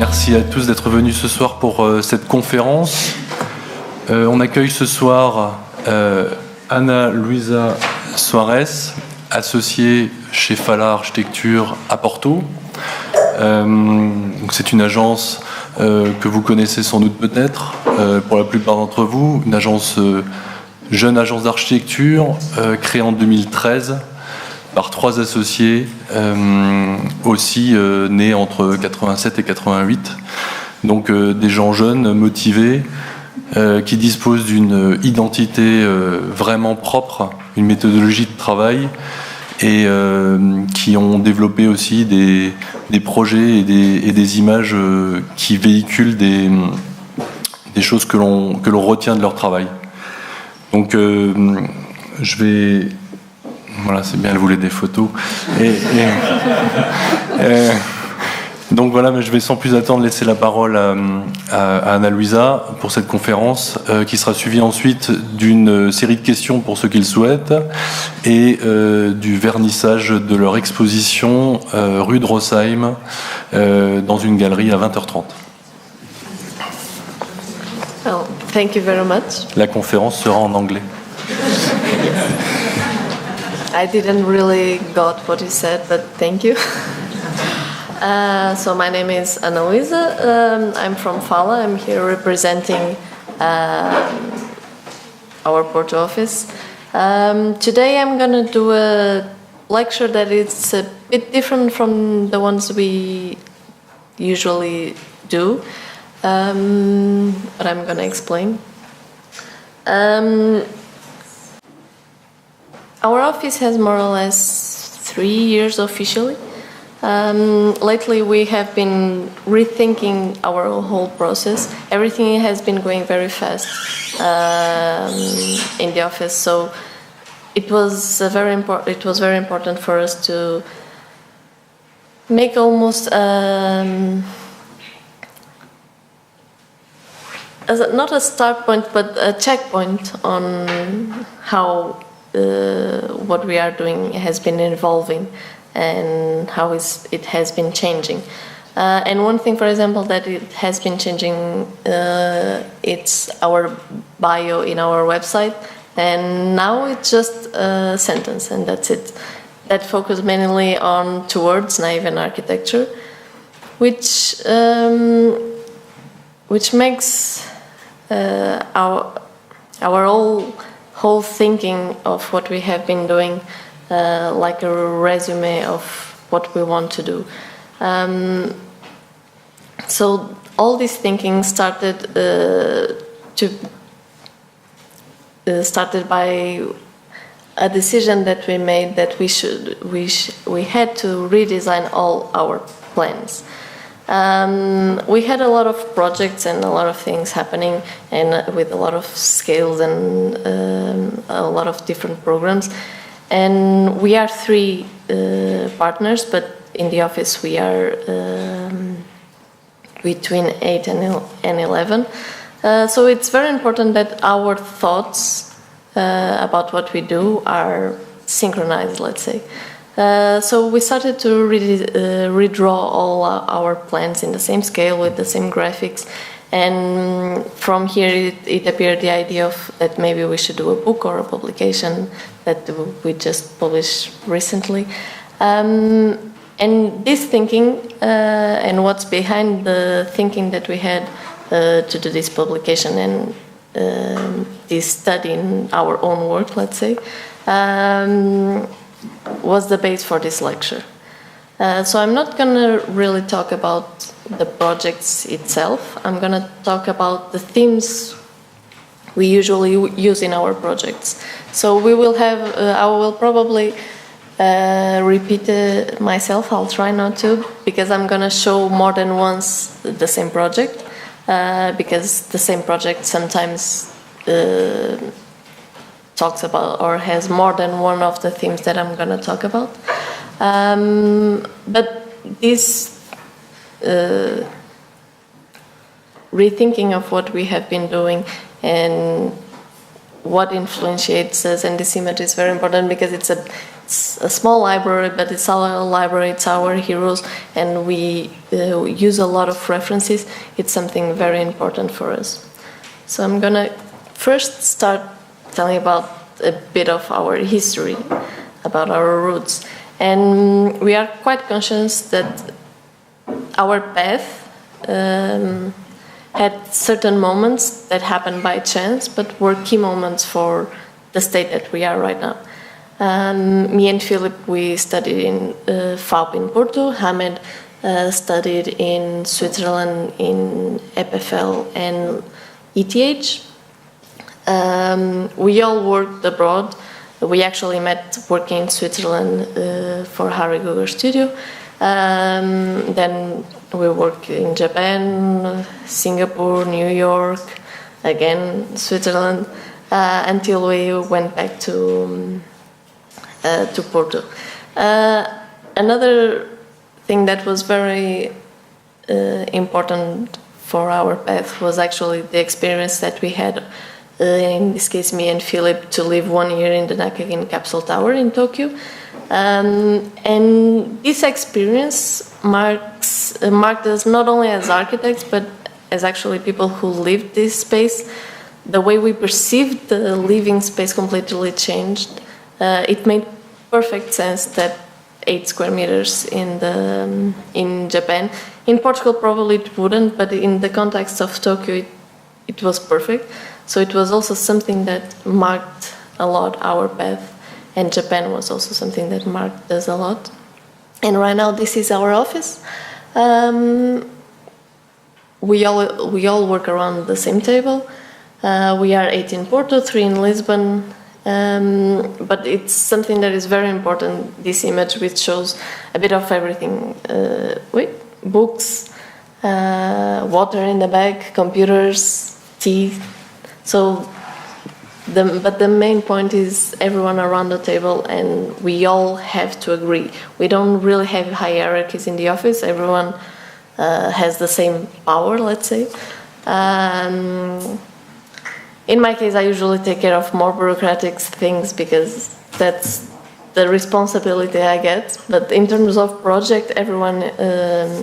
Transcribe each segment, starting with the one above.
Merci à tous d'être venus ce soir pour cette conférence. On accueille ce soir Luisa Soares, associée chez Fala Architecture à Porto. C'est une agence que vous connaissez sans doute peut-être, pour la plupart d'entre vous, une agence, jeune agence d'architecture créée en 2013 par 3 associés, aussi nés entre 87 et 88. Donc des gens jeunes, motivés, qui disposent d'une identité vraiment propre, une méthodologie de travail, et qui ont développé aussi des projets et des images qui véhiculent des choses que l'on retient de leur travail. Donc je vais... Voilà, c'est bien, elle voulait des photos. Donc voilà, mais je vais sans plus attendre laisser la parole à Anna-Louisa pour cette conférence, qui sera suivie ensuite d'une série de questions pour ceux qui le souhaitent, et du vernissage de leur exposition rue de Rosheim, dans une galerie à 20h30. Oh, thank you very much. La conférence sera en anglais. I didn't really got what you said, but thank you. So my name is Anna-Louisa. I'm from Fala. I'm here representing our Porto office. Today I'm going to do a lecture that is a bit different from the ones we usually do, but I'm going to explain. Our office has more or less 3 years officially. Lately we have been rethinking our whole process. Everything has been going very fast in the office, so it was very important for us to make almost not a start point but a checkpoint on how what we are doing has been evolving and how it has been changing. And one thing, for example, that it has been changing, it's our bio in our website, and now it's just a sentence and that's it. That focuses mainly on towards naive and architecture, which makes our whole thinking of what we have been doing like a resume of what we want to do. So all this thinking started by a decision that we made that we had to redesign all our plans. We had a lot of projects and a lot of things happening, and with a lot of scales and a lot of different programs. And we are 3 partners, but in the office we are between 8 and 11. So it's very important that our thoughts about what we do are synchronized, let's say. So we started to redraw all our plans in the same scale with the same graphics, and from here it appeared the idea of that maybe we should do a book or a publication that we just published recently. And this thinking and what's behind the thinking that we had to do this publication and this study in our own work, let's say, was the base for this lecture. So I'm not going to really talk about the projects itself. I'm going to talk about the themes we usually use in our projects. So we will have, I will probably repeat myself. I'll try not to, because I'm going to show more than once the same project, because the same project sometimes talks about or has more than one of the themes that I'm going to talk about. But this rethinking of what we have been doing and what influences us, and this image is very important because it's it's a small library, but it's our library, it's our heroes, and we use a lot of references. It's something very important for us. So I'm gonna first start telling about a bit of our history, about our roots. And we are quite conscious that our path had certain moments that happened by chance, but were key moments for the state that we are right now. Me and Filipe, we studied in FAUP in Porto. Ahmed studied in Switzerland in EPFL and ETH. We all worked abroad. We actually met working in Switzerland for Harry Guger Studio. Then we worked in Japan, Singapore, New York, again Switzerland, until we went back to Porto. Another thing that was very important for our path was actually the experience that we had, in this case me and Filipe, to live 1 year in the Nakagin Capsule Tower in Tokyo. And this experience marked us not only as architects, but as actually people who lived this space. The way we perceived the living space completely changed. It made perfect sense that 8 square meters in Japan. In Portugal probably it wouldn't, but in the context of Tokyo it was perfect. So it was also something that marked a lot our path, and Japan was also something that marked us a lot. And right now this is our office. We all work around the same table. We are 8 in Porto, 3 in Lisbon, but it's something that is very important, this image, which shows a bit of everything. Books, water in the bag, computers, tea. So, but the main point is everyone around the table, and we all have to agree. We don't really have hierarchies in the office. Everyone has the same power, let's say. In my case, I usually take care of more bureaucratic things because that's the responsibility I get. But in terms of project, everyone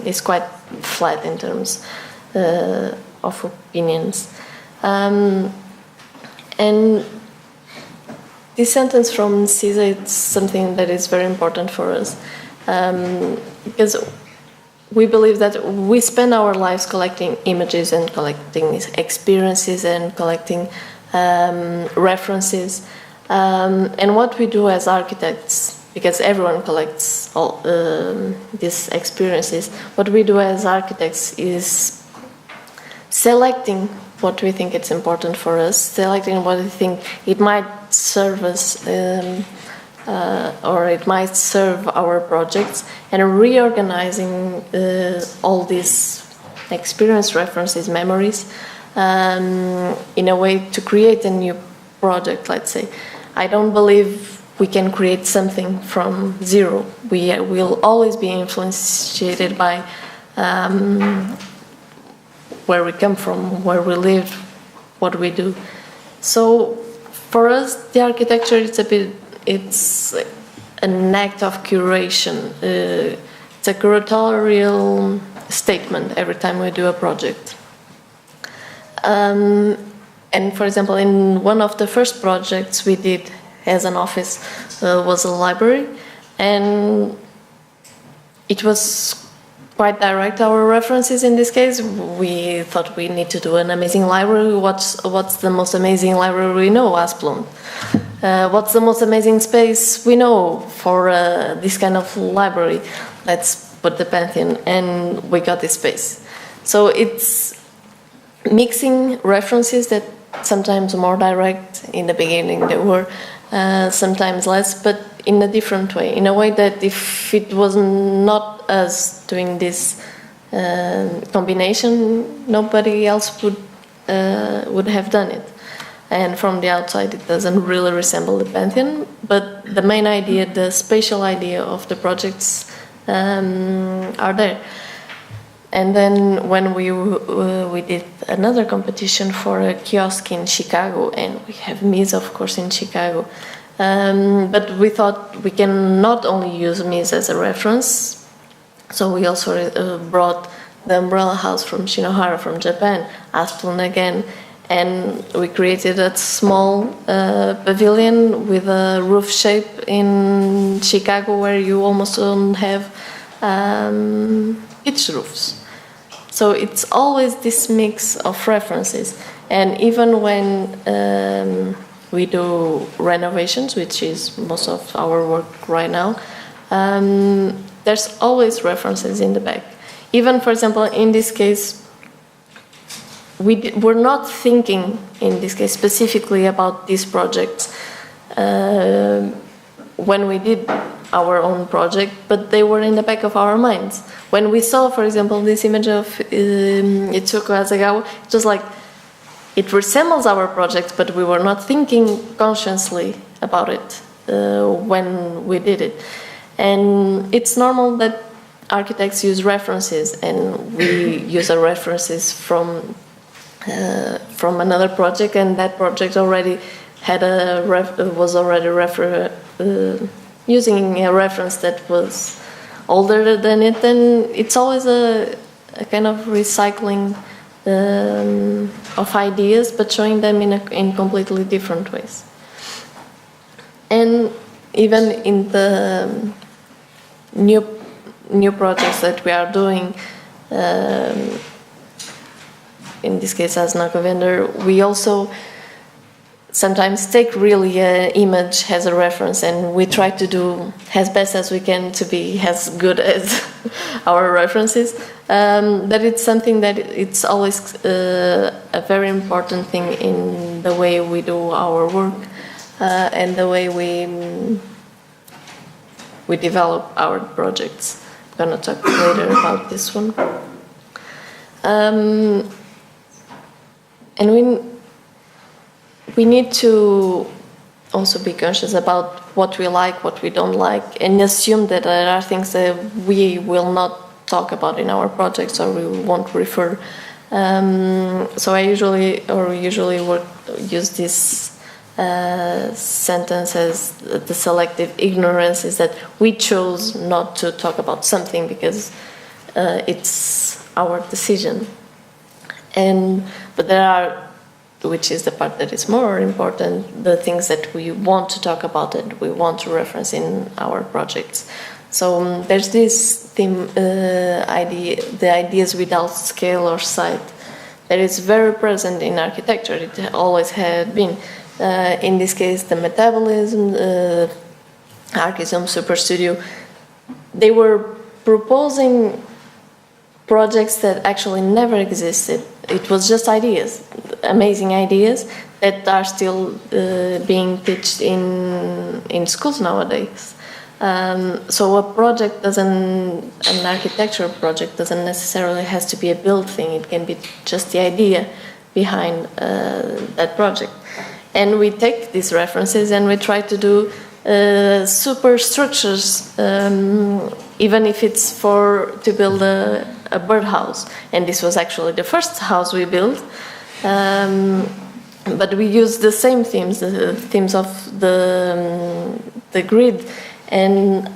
is quite flat in terms of opinions. And this sentence from Caesar, it's something that is very important for us, because we believe that we spend our lives collecting images and collecting experiences and collecting references. And what we do as architects, because everyone collects all these experiences, what we do as architects is selecting what we think it's important for us, selecting what we think it might serve us, or it might serve our projects, and reorganizing all these experience, references, memories in a way to create a new project, let's say. I don't believe we can create something from zero. We will always be influenced by where we come from, where we live, what we do. So for us, the architecture it's an act of curation. It's a curatorial statement every time we do a project. And for example, in one of the first projects we did as an office was a library, and it was quite direct, our references in this case. We thought we need to do an amazing library. What's the most amazing library we know? Asplund. What's the most amazing space we know for this kind of library? Let's put the Pantheon, and we got this space. So it's mixing references that sometimes more direct. In the beginning they were, sometimes less, but in a different way, in a way that if it was not us doing this combination, nobody else would have done it. And from the outside it doesn't really resemble the Pantheon, but the main idea, the spatial idea of the projects are there. And then when we did another competition for a kiosk in Chicago, and we have Mies of course in Chicago, But we thought we can not only use mise as a reference, so we also brought the umbrella house from Shinohara from Japan, Asplund again, and we created a small pavilion with a roof shape in Chicago where you almost don't have pitched roofs. So it's always this mix of references. And even when we do renovations, which is most of our work right now, there's always references in the back. Even, for example, in this case, we're not thinking, in this case, specifically about these projects when we did our own project, but they were in the back of our minds. When we saw, for example, this image of Itsuko Asagawa, it was like, it resembles our project, but we were not thinking consciously about it when we did it. And it's normal that architects use references, and we use our references from another project, and that project already had was already using a reference that was older than it, and it's always a kind of recycling of ideas, but showing them in completely different ways. And even in the new projects that we are doing, in this case as Naka vendor, we also sometimes take really an image as a reference, and we try to do as best as we can to be as good as our references. But it's something that it's always a very important thing in the way we do our work and the way we develop our projects. I'm going to talk later about this one. And we need to also be conscious about what we like, what we don't like, and assume that there are things that we will not talk about in our projects or we won't refer. So we usually use this sentence as the selective ignorance, is that we chose not to talk about something because it's our decision. But there are, which is the part that is more important, the things that we want to talk about and we want to reference in our projects. So there's this theme, idea, the ideas without scale or sight, that is very present in architecture. It always had been. In this case, the metabolism, Archism, Superstudio, they were proposing projects that actually never existed. It was just ideas, amazing ideas that are still being pitched in schools nowadays. So a project an architecture project doesn't necessarily has to be a built thing. It can be just the idea behind that project. And we take these references and we try to do superstructures, even if it's to build a birdhouse. And this was actually the first house we built. But we use the same themes, the themes of the grid. And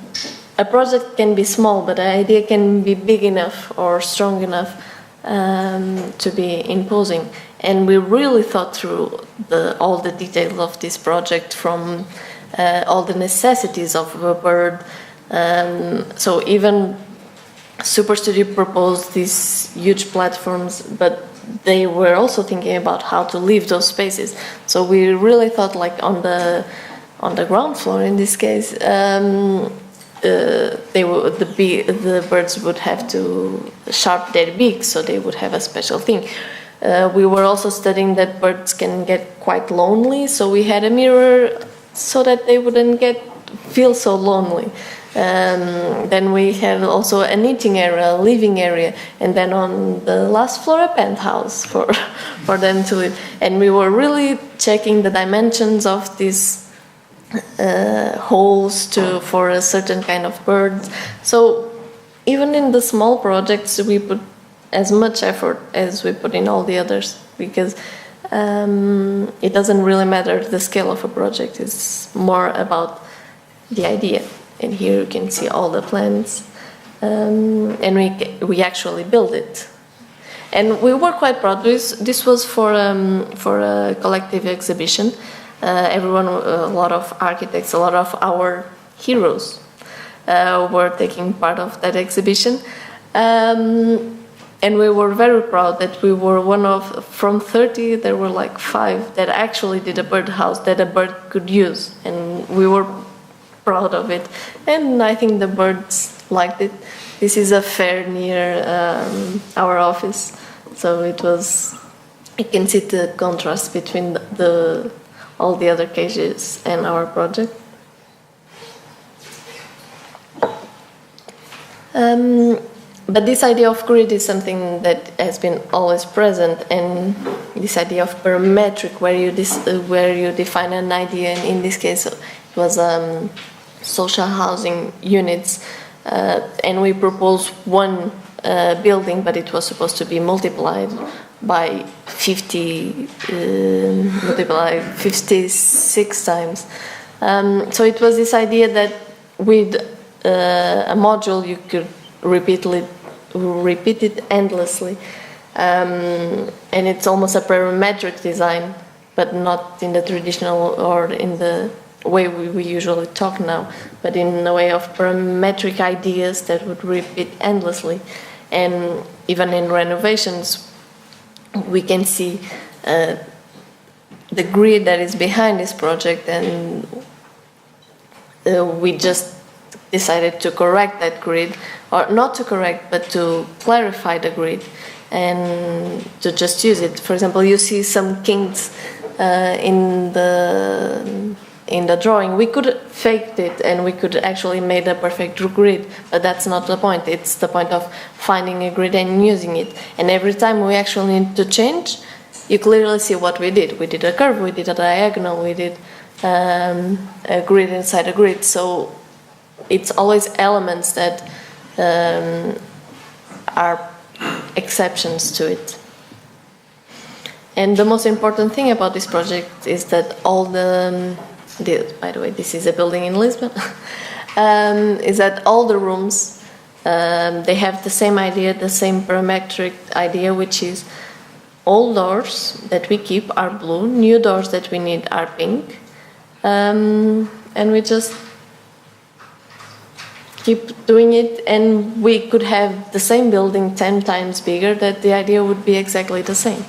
a project can be small, but the idea can be big enough or strong enough to be imposing. And we really thought through all the details of this project, from all the necessities of a bird. So even Superstudio proposed these huge platforms, but they were also thinking about how to leave those spaces. So we really thought, like on the ground floor in this case, the birds would have to sharp their beaks, so they would have a special thing. We were also studying that birds can get quite lonely, so we had a mirror so that they wouldn't feel so lonely. Then we had also an eating area, a living area, and then on the last floor a penthouse for them to live. And we were really checking the dimensions of these holes for a certain kind of birds. So even in the small projects we put as much effort as we put in all the others, because it doesn't really matter the scale of a project. It's more about the idea. And here you can see all the plans, and we actually build it. And we were quite proud. This was for a collective exhibition. Everyone, a lot of architects, a lot of our heroes were taking part of that exhibition. And we were very proud that we were one of, from 30, there were like 5 that actually did a birdhouse that a bird could use. And we were proud of it. And I think the birds liked it. This is a fair near our office. So it was, you can see the contrast between all the other cages and our project. But this idea of grid is something that has been always present, and this idea of parametric, where you define an idea, and in this case it was social housing units, and we proposed one building, but it was supposed to be multiplied by 56 times. So it was this idea that with a module you could repeat it endlessly, and it's almost a parametric design, but not in the traditional or in the way we usually talk now, but in a way of parametric ideas that would repeat endlessly. And even in renovations, we can see the grid that is behind this project, and we just decided to correct that grid, or not to correct, but to clarify the grid and to just use it. For example, you see some kinks in the drawing. We could fake it and we could actually make a perfect grid, but that's not the point. It's the point of finding a grid and using it. And every time we actually need to change, you clearly see what we did. We did a curve, we did a diagonal, we did a grid inside a grid. So it's always elements that are exceptions to it. And the most important thing about this project is that all by the way, this is a building in Lisbon, is that all the rooms, they have the same idea, the same parametric idea, which is all doors that we keep are blue, new doors that we need are pink, and we just keep doing it, and we could have the same building 10 times bigger, that the idea would be exactly the same.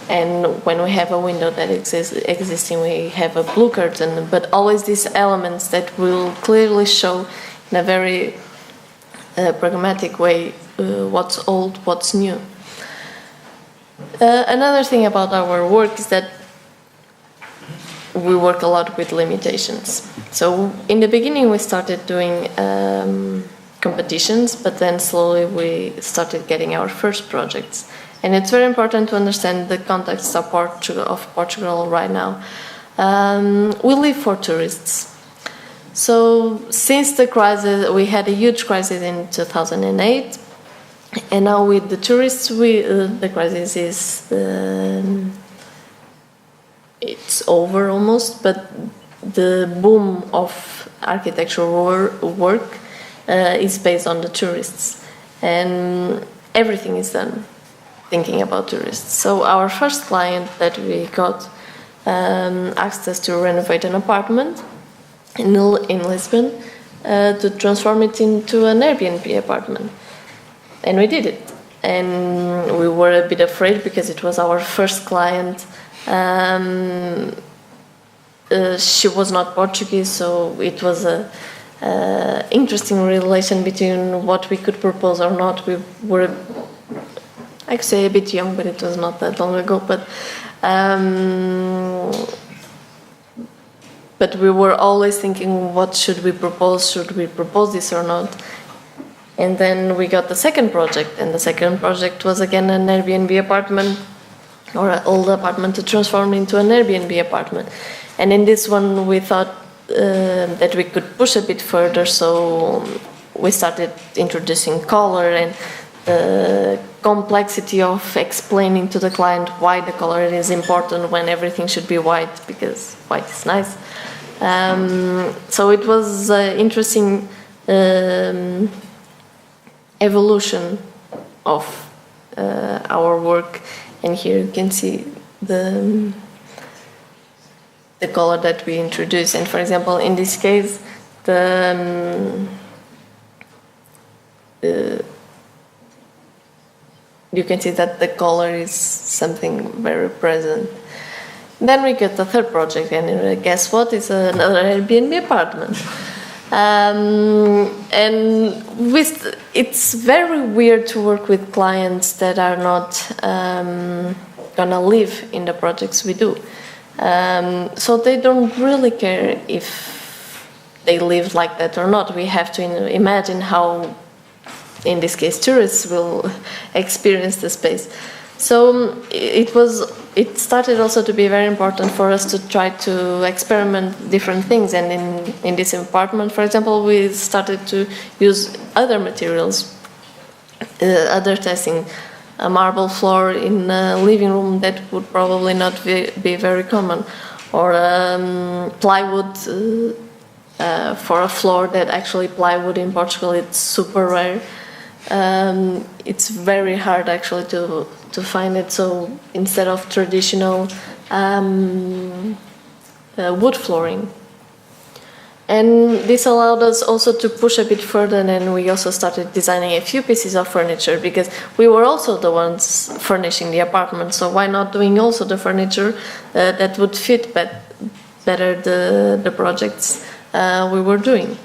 And when we have a window that existing, we have a blue curtain, but always these elements that will clearly show in a very pragmatic way what's old, what's new. Another thing about our work is that we work a lot with limitations. So in the beginning we started doing competitions, but then slowly we started getting our first projects. And it's very important to understand the context of Portugal right now. We live for tourists. So since the crisis, we had a huge crisis in 2008, and now with the tourists, the crisis is it's over almost, but the boom of architectural work is based on the tourists, and everything is done thinking about tourists. So our first client that we got asked us to renovate an apartment in Lisbon to transform it into an Airbnb apartment, and we did it. And we were a bit afraid because it was our first client. She was not Portuguese, so it was a interesting relation between what we could propose or not. We were, I could say, a bit young, but it was not that long ago. But we were always thinking, what should we propose? Should we propose this or not? And then we got the second project, and the second project was again an Airbnb apartment, or an old apartment to transform into an Airbnb apartment. And in this one we thought that we could push a bit further, so we started introducing color and complexity of explaining to the client why the color is important when everything should be white, because white is nice. So it was an interesting evolution of our work, and here you can see the color that we introduced. And for example, in this case, you can see that the color is something very present. Then we get the third project, and guess what? It's another Airbnb apartment. And it's very weird to work with clients that are not gonna live in the projects we do. So they don't really care if they live like that or not. We have to imagine how, in this case, tourists will experience the space. So it started also to be very important for us to try to experiment different things. And in this apartment, for example, we started to use other materials, other testing. A marble floor in a living room that would probably not be very common, or plywood for a floor that actually plywood in Portugal, it's super rare. It's very hard actually to find it. So instead of traditional wood flooring. And this allowed us also to push a bit further, and we also started designing a few pieces of furniture, because we were also the ones furnishing the apartment, so why not doing also the furniture that would fit better the projects we were doing.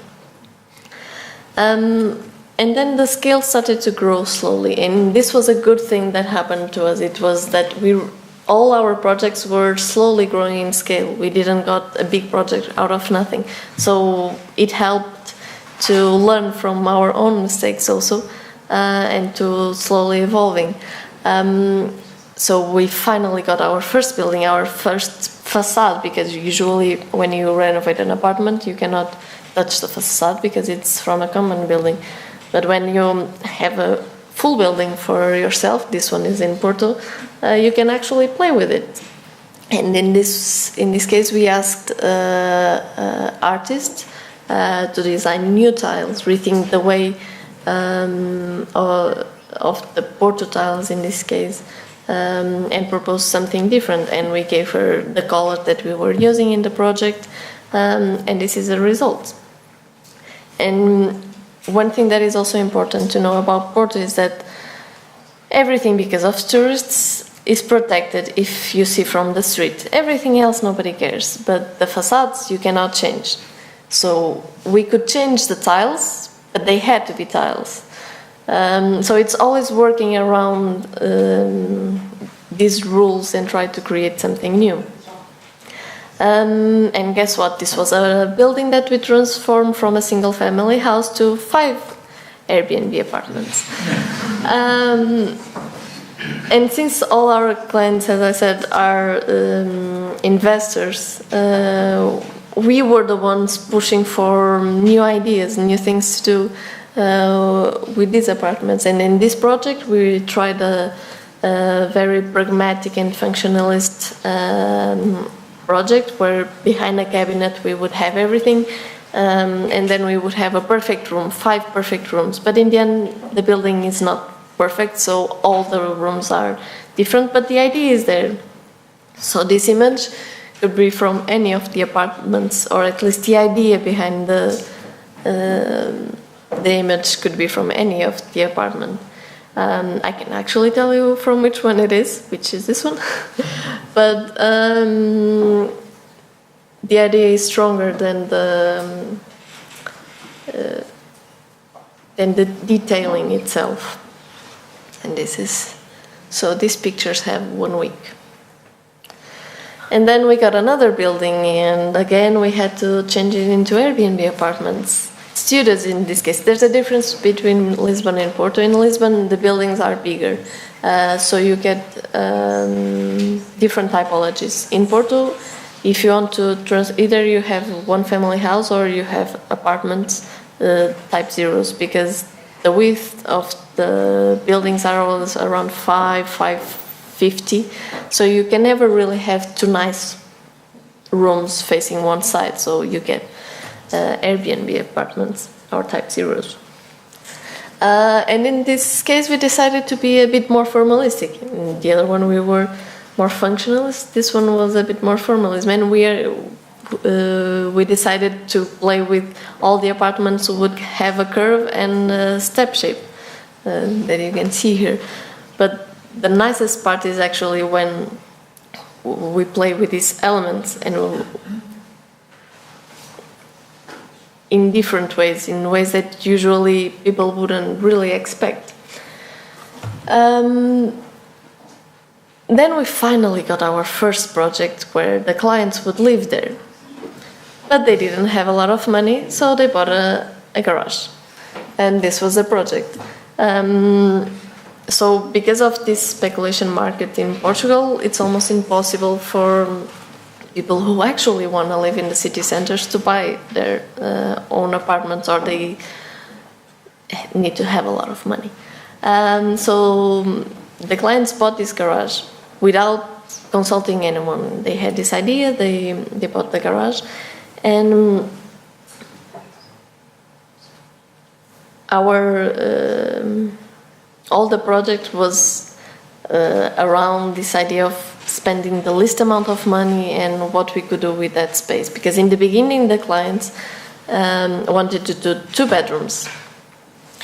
And then the scale started to grow slowly, and this was a good thing that happened to us. It was that all our projects were slowly growing in scale. We didn't got a big project out of nothing. So it helped to learn from our own mistakes also, and to slowly evolving. So we finally got our first building, our first facade, because usually when you renovate an apartment, you cannot touch the facade because it's from a common building. But when you have a full building for yourself, this one is in Porto, you can actually play with it. And in this case, we asked artists to design new tiles, rethink the way of the Porto tiles in this case, and propose something different. And we gave her the color that we were using in the project, and this is the result. And one thing that is also important to know about Porto is that everything, because of tourists, is protected if you see from the street. Everything else nobody cares, but the facades you cannot change. So we could change the tiles, but they had to be tiles. So it's always working around these rules and try to create something new. And guess what? This was a building that we transformed from a single family house to 5 Airbnb apartments. And since all our clients, as I said, are investors, we were the ones pushing for new ideas, new things to do with these apartments. And in this project, we tried a very pragmatic and functionalist project, where behind a cabinet we would have everything, and then we would have a perfect room, 5 perfect rooms. But in the end, the building is not perfect, so all the rooms are different, but the idea is there. So this image could be from any of the apartments, or at least the idea behind the image could be from any of the apartment. I can actually tell you from which one it is, which is this one. But the idea is stronger than the detailing itself. And so these pictures have 1 week. And then we got another building, and again we had to change it into Airbnb apartments. Studios in this case. There's a difference between Lisbon and Porto. In Lisbon, the buildings are bigger, so you get different typologies. In Porto, if you want to either you have one family house or you have apartments type zeros, because the width of The buildings are always around 550, so you can never really have two nice rooms facing one side, so you get Airbnb apartments or type zeros. And in this case, we decided to be a bit more formalistic. In the other one, we were more functionalist. This one was a bit more formalist. And we decided to play with all the apartments would have a curve and a step shape that you can see here. But the nicest part is actually when we play with these elements and in different ways, in ways that usually people wouldn't really expect. Then we finally got our first project where the clients would live there. But they didn't have a lot of money, so they bought a garage. And this was the project. So because of this speculation market in Portugal, it's almost impossible for people who actually want to live in the city centers to buy their own apartments, or they need to have a lot of money. So the clients bought this garage without consulting anyone. They had this idea, they bought the garage, and all the project was around this idea of spending the least amount of money and what we could do with that space. Because in the beginning, the clients wanted to do 2 bedrooms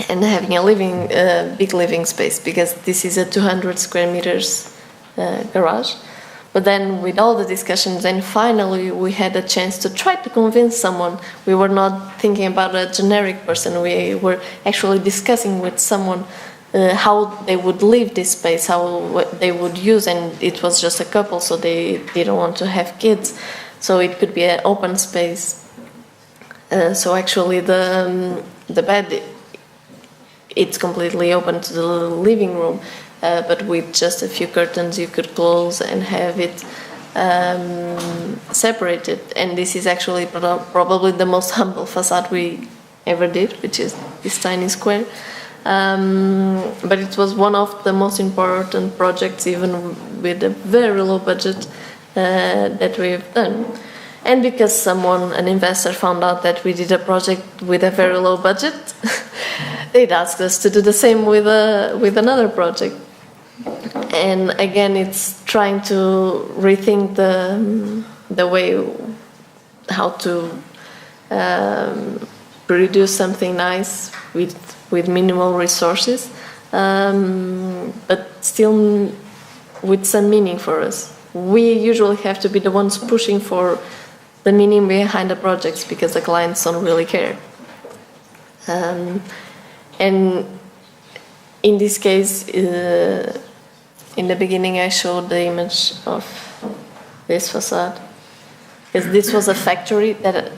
and having a big living space, because this is a 200 square meters garage. But then with all the discussions, and finally we had a chance to try to convince someone. We were not thinking about a generic person. We were actually discussing with someone how they would leave this space, how they would use, and it was just a couple, so they didn't want to have kids. So it could be an open space. So actually the bed, it's completely open to the living room. But with just a few curtains you could close and have it separated. And this is actually probably the most humble facade we ever did, which is this tiny square. But it was one of the most important projects, even with a very low budget, that we've done. And because an investor found out that we did a project with a very low budget, they'd asked us to do the same with another project. And again, it's trying to rethink the way how to produce something nice with minimal resources, but still with some meaning for us. We usually have to be the ones pushing for the meaning behind the projects, because the clients don't really care. And in this case, in the beginning I showed the image of this facade, because this was a factory that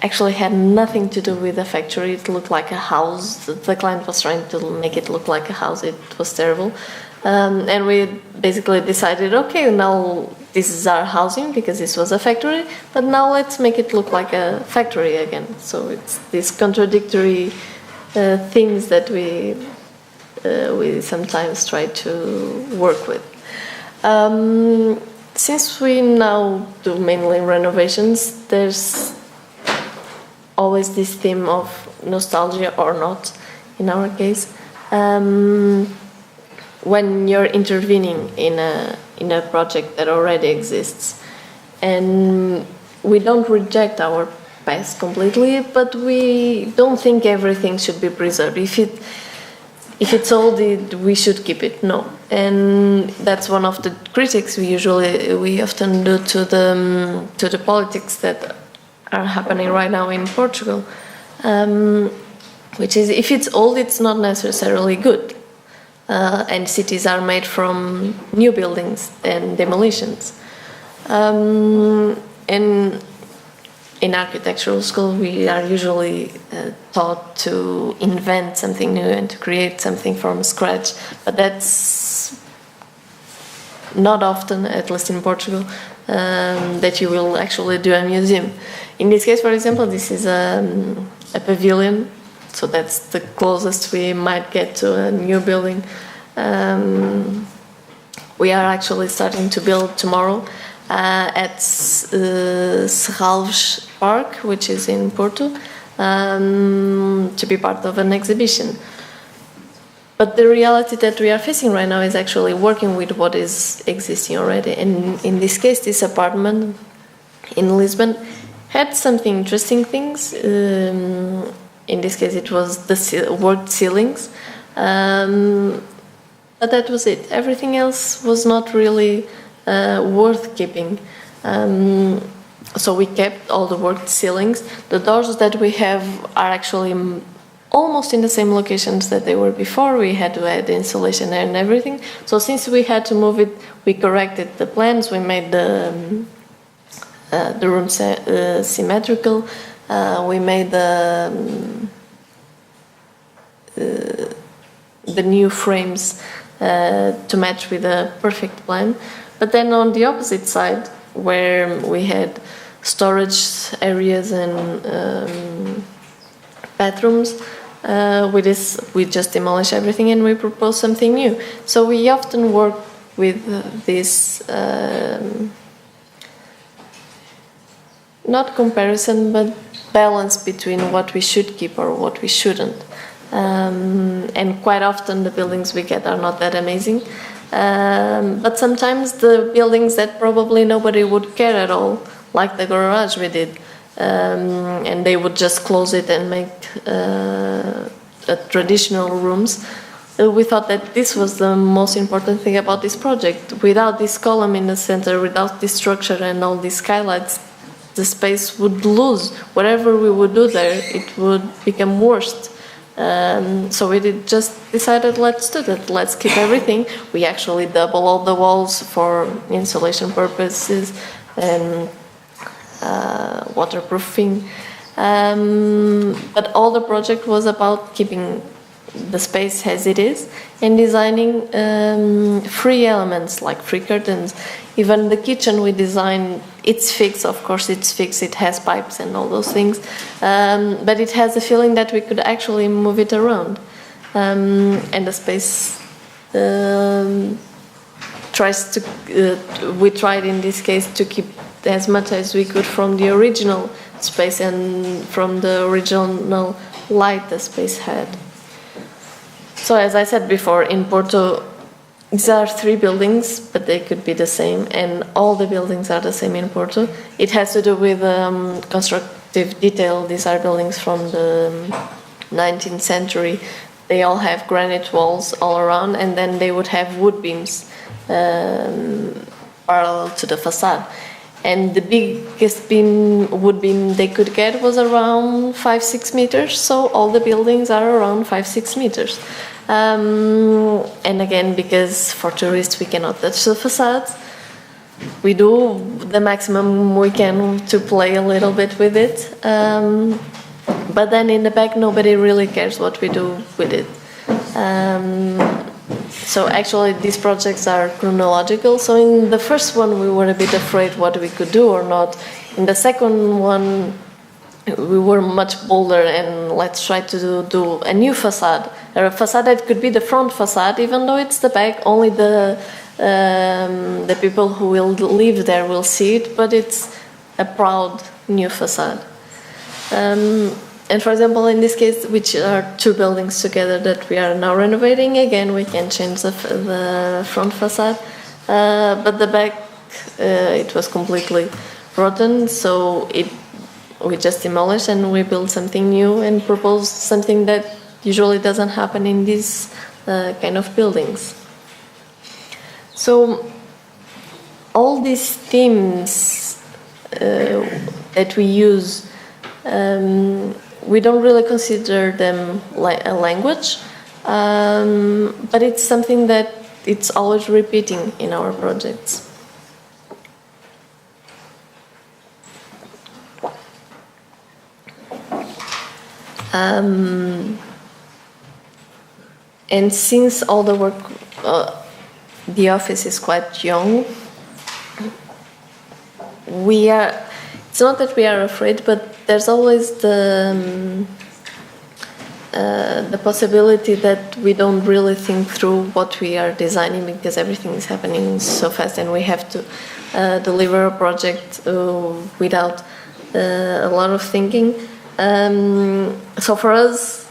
actually had nothing to do with a factory. It looked like a house. The client was trying to make it look like a house. It was terrible. And we basically decided, okay, now this is our housing because this was a factory, but now let's make it look like a factory again. So it's these contradictory things that we sometimes try to work with. Since we now do mainly renovations, there's always this theme of nostalgia, or not, in our case. When you're intervening in a project that already exists, and we don't reject our past completely, but we don't think everything should be preserved. If it's old, we should keep it. No, and that's one of the critics we often do to the politics that are happening right now in Portugal, which is, if it's old, it's not necessarily good. And cities are made from new buildings and demolitions. And in architectural school, we are usually taught to invent something new and to create something from scratch. But that's not often, at least in Portugal, that you will actually do a museum. In this case, for example, this is a pavilion So that's the closest we might get to a new building. We are actually starting to build tomorrow at Serralves Park, which is in Porto, to be part of an exhibition. But the reality that we are facing right now is actually working with what is existing already. And in this case, this apartment in Lisbon had some interesting things. In this case, it was the worked ceilings. But that was it. Everything else was not really worth keeping. So we kept all the worked ceilings. The doors that we have are actually almost in the same locations that they were before. We had to add insulation and everything. So since we had to move it, we corrected the plans. We made the room symmetrical. We made the new frames to match with a perfect plan. But then on the opposite side, where we had storage areas and bathrooms, we just demolished everything and we proposed something new. So we often work with this not comparison, but balance between what we should keep or what we shouldn't. And quite often the buildings we get are not that amazing. But sometimes the buildings that probably nobody would care at all, like the garage we did, and they would just close it and make traditional rooms. We thought that this was the most important thing about this project. Without this column in the center, without this structure and all these skylights, the space would lose. Whatever we would do there, it would become worse. So we just decided, let's do that. Let's keep everything. We actually double all the walls for insulation purposes and waterproofing. But all the project was about keeping the space as it is and designing free elements like free curtains. Even the kitchen we designed, it's fixed, of course it's fixed, it has pipes and all those things, but it has a feeling that we could actually move it around. And the space we tried in this case to keep as much as we could from the original space and from the original light the space had. So as I said before, in Porto, these are 3 buildings, but they could be the same, and all the buildings are the same in Porto. It has to do with constructive detail. These are buildings from the 19th century. They all have granite walls all around, and then they would have wood beams parallel to the facade. And the biggest wood beam they could get was around 5-6 meters, so all the buildings are around 5-6 meters. And again, because for tourists we cannot touch the facades, we do the maximum we can to play a little bit with it. But then in the back, nobody really cares what we do with it. So actually, these projects are chronological. So in the first one, we were a bit afraid what we could do or not. In the second one, we were much bolder and let's try to do a new facade. A facade that could be the front facade, even though it's the back. Only the people who will live there will see it, but it's a proud new facade. And for example, in this case, which are 2 buildings together that we are now renovating, again, we can change the front facade, but the back, it was completely rotten, so we just demolished and we built something new and proposed something that usually doesn't happen in these kind of buildings. So all these themes that we use, we don't really consider them a language, but it's something that it's always repeating in our projects. And since all the work, the office is quite young, it's not that we are afraid, but there's always the possibility that we don't really think through what we are designing because everything is happening so fast and we have to deliver a project without a lot of thinking. So for us,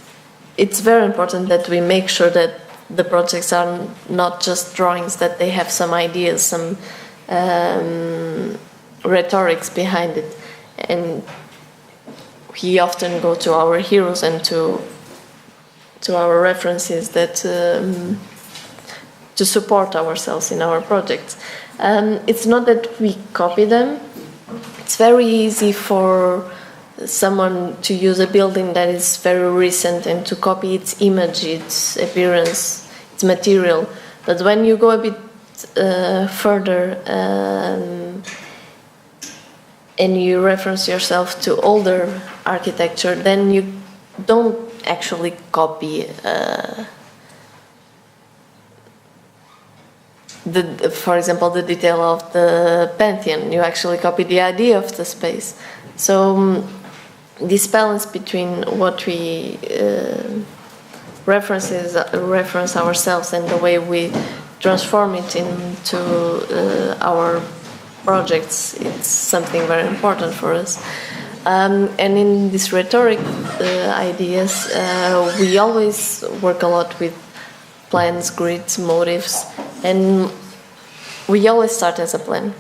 it's very important that we make sure that the projects are not just drawings, that they have some ideas, some rhetorics behind it. And we often go to our heroes and to our references that to support ourselves in our projects. It's not that we copy them. It's very easy for someone to use a building that is very recent and to copy its image, its appearance, its material. But when you go a bit further and you reference yourself to older architecture, then you don't actually copy for example, the detail of the Pantheon. You actually copy the idea of the space. So this balance between what we reference ourselves and the way we transform it into our projects, it's something very important for us. And in these rhetoric ideas, we always work a lot with plans, grids, motifs, and we always start as a plan.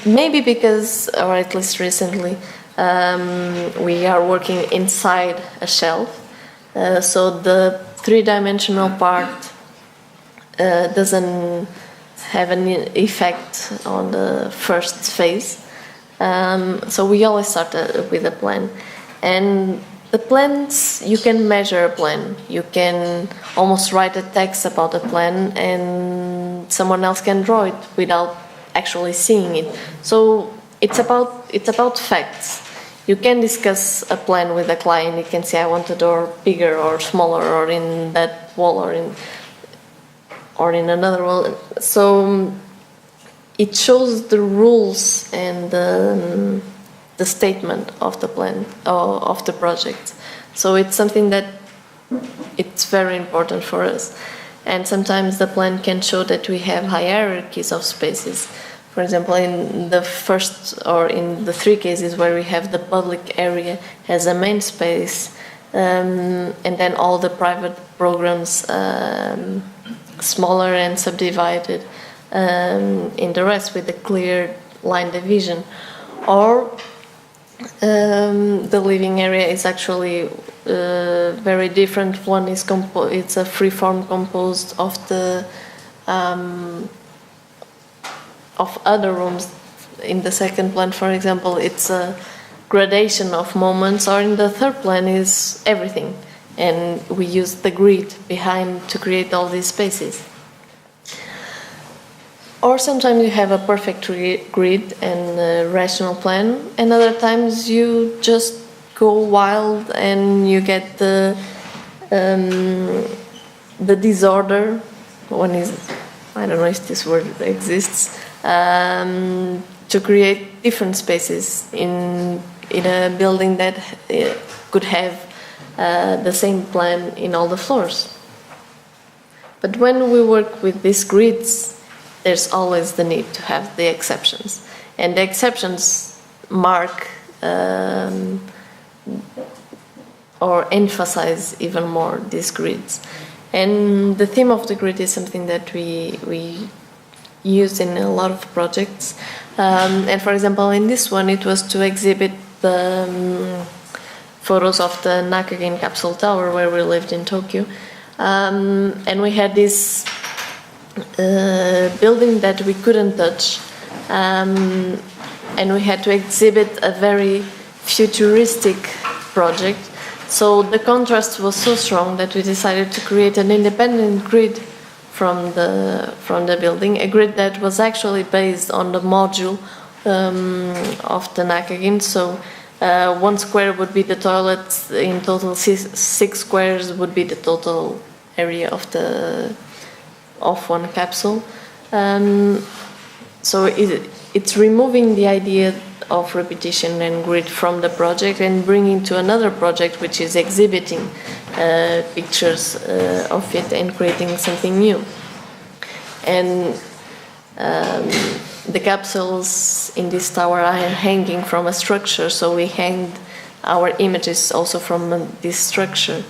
Maybe because, or at least recently, we are working inside a shelf, so the three-dimensional part doesn't have an effect on the first phase. So we always start with a plan. And the plans, you can measure a plan. You can almost write a text about a plan and someone else can draw it without actually seeing it. So it's about facts. You can discuss a plan with a client. You can say, I want a door bigger or smaller or in that wall or in another wall. So it shows the rules and the statement of the plan or of the project. So it's something that it's very important for us. And sometimes the plan can show that we have hierarchies of spaces. For example, in the first or in the three cases where we have the public area as a main space, and then all the private programs smaller and subdivided in the rest with a clear line division. Or the living area is actually very different. One is it's a free form composed of the of other rooms. In the second plan, for example, it's a gradation of moments, or in the third plan is everything, and we use the grid behind to create all these spaces. Or sometimes you have a perfect grid and a rational plan, and other times you just go wild and you get the disorder. One is, I don't know if this word exists, to create different spaces in a building that could have the same plan in all the floors. But when we work with these grids, there's always the need to have the exceptions. And the exceptions mark or emphasize even more these grids. And the theme of the grid is something that we use in a lot of projects. And for example, in this one, it was to exhibit the photos of the Nakagin Capsule Tower where we lived in Tokyo. And we had this building that we couldn't touch, and we had to exhibit a very futuristic project. So the contrast was so strong that we decided to create an independent grid from the building, a grid that was actually based on the module of the Nakagin. So 1 square would be the toilet. In total, 6 squares would be the total area of one capsule. So it's removing the idea of repetition and grid from the project and bringing to another project which is exhibiting pictures of it and creating something new. And the capsules in this tower are hanging from a structure, so we hang our images also from this structure.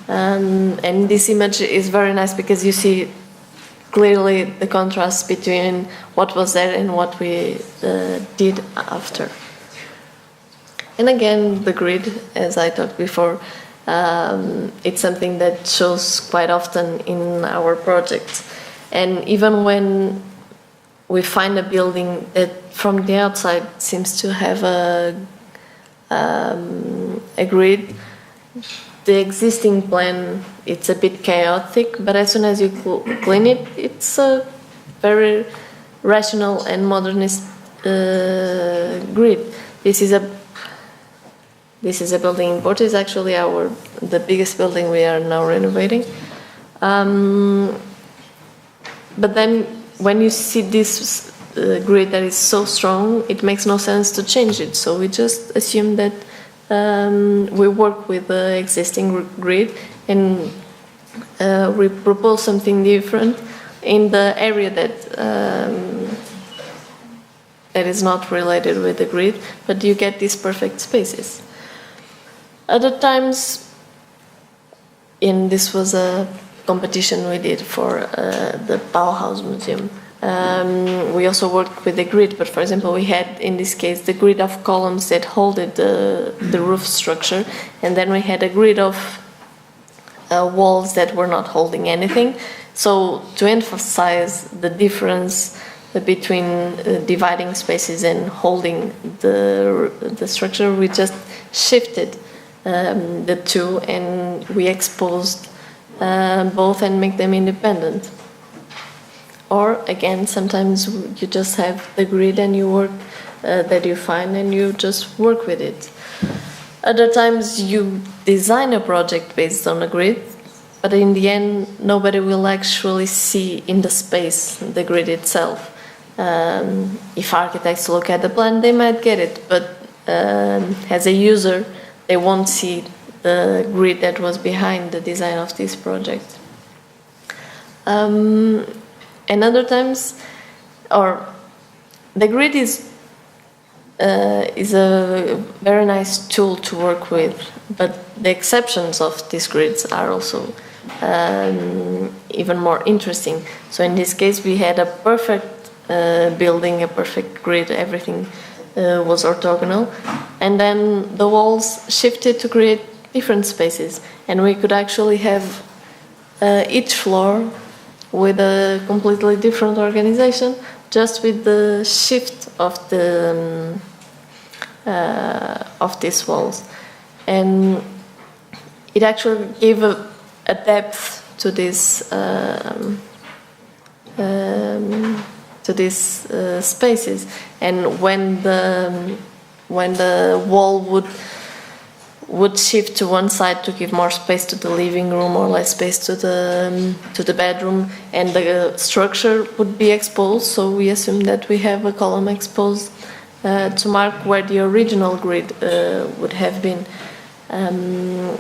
And this image is very nice because you see clearly the contrast between what was there and what we did after. And again, the grid, as I talked before, it's something that shows quite often in our projects. And even when we find a building that from the outside seems to have a grid, the existing plan, it's a bit chaotic, but as soon as you clean it, it's a very rational and modernist grid. This is a building in Porto. It's actually the biggest building we are now renovating. But then when you see this grid that is so strong, it makes no sense to change it. So we just assume that we work with the existing grid and we propose something different in the area that is not related with the grid, but you get these perfect spaces. Other times, and this was a competition we did for the Bauhaus Museum. We also worked with the grid, but for example, we had in this case the grid of columns that holded the roof structure, and then we had a grid of walls that were not holding anything. So to emphasize the difference between dividing spaces and holding the structure, we just shifted the two and we exposed both and make them independent. Or again, sometimes you just have the grid and you work that you find and you just work with it. Other times you design a project based on a grid, but in the end nobody will actually see in the space the grid itself. If architects look at the plan, they might get it, but as a user, they won't see the grid that was behind the design of this project. And other times, or the grid is a very nice tool to work with, but the exceptions of these grids are also even more interesting. So in this case, we had a perfect building, a perfect grid, everything was orthogonal, and then the walls shifted to create different spaces, and we could actually have each floor with a completely different organization, just with the shift of these walls, and it actually gave a depth to these spaces. And when the wall would shift to one side to give more space to the living room or less space to the bedroom, and the structure would be exposed, so we assume that we have a column exposed to mark where the original grid would have been, and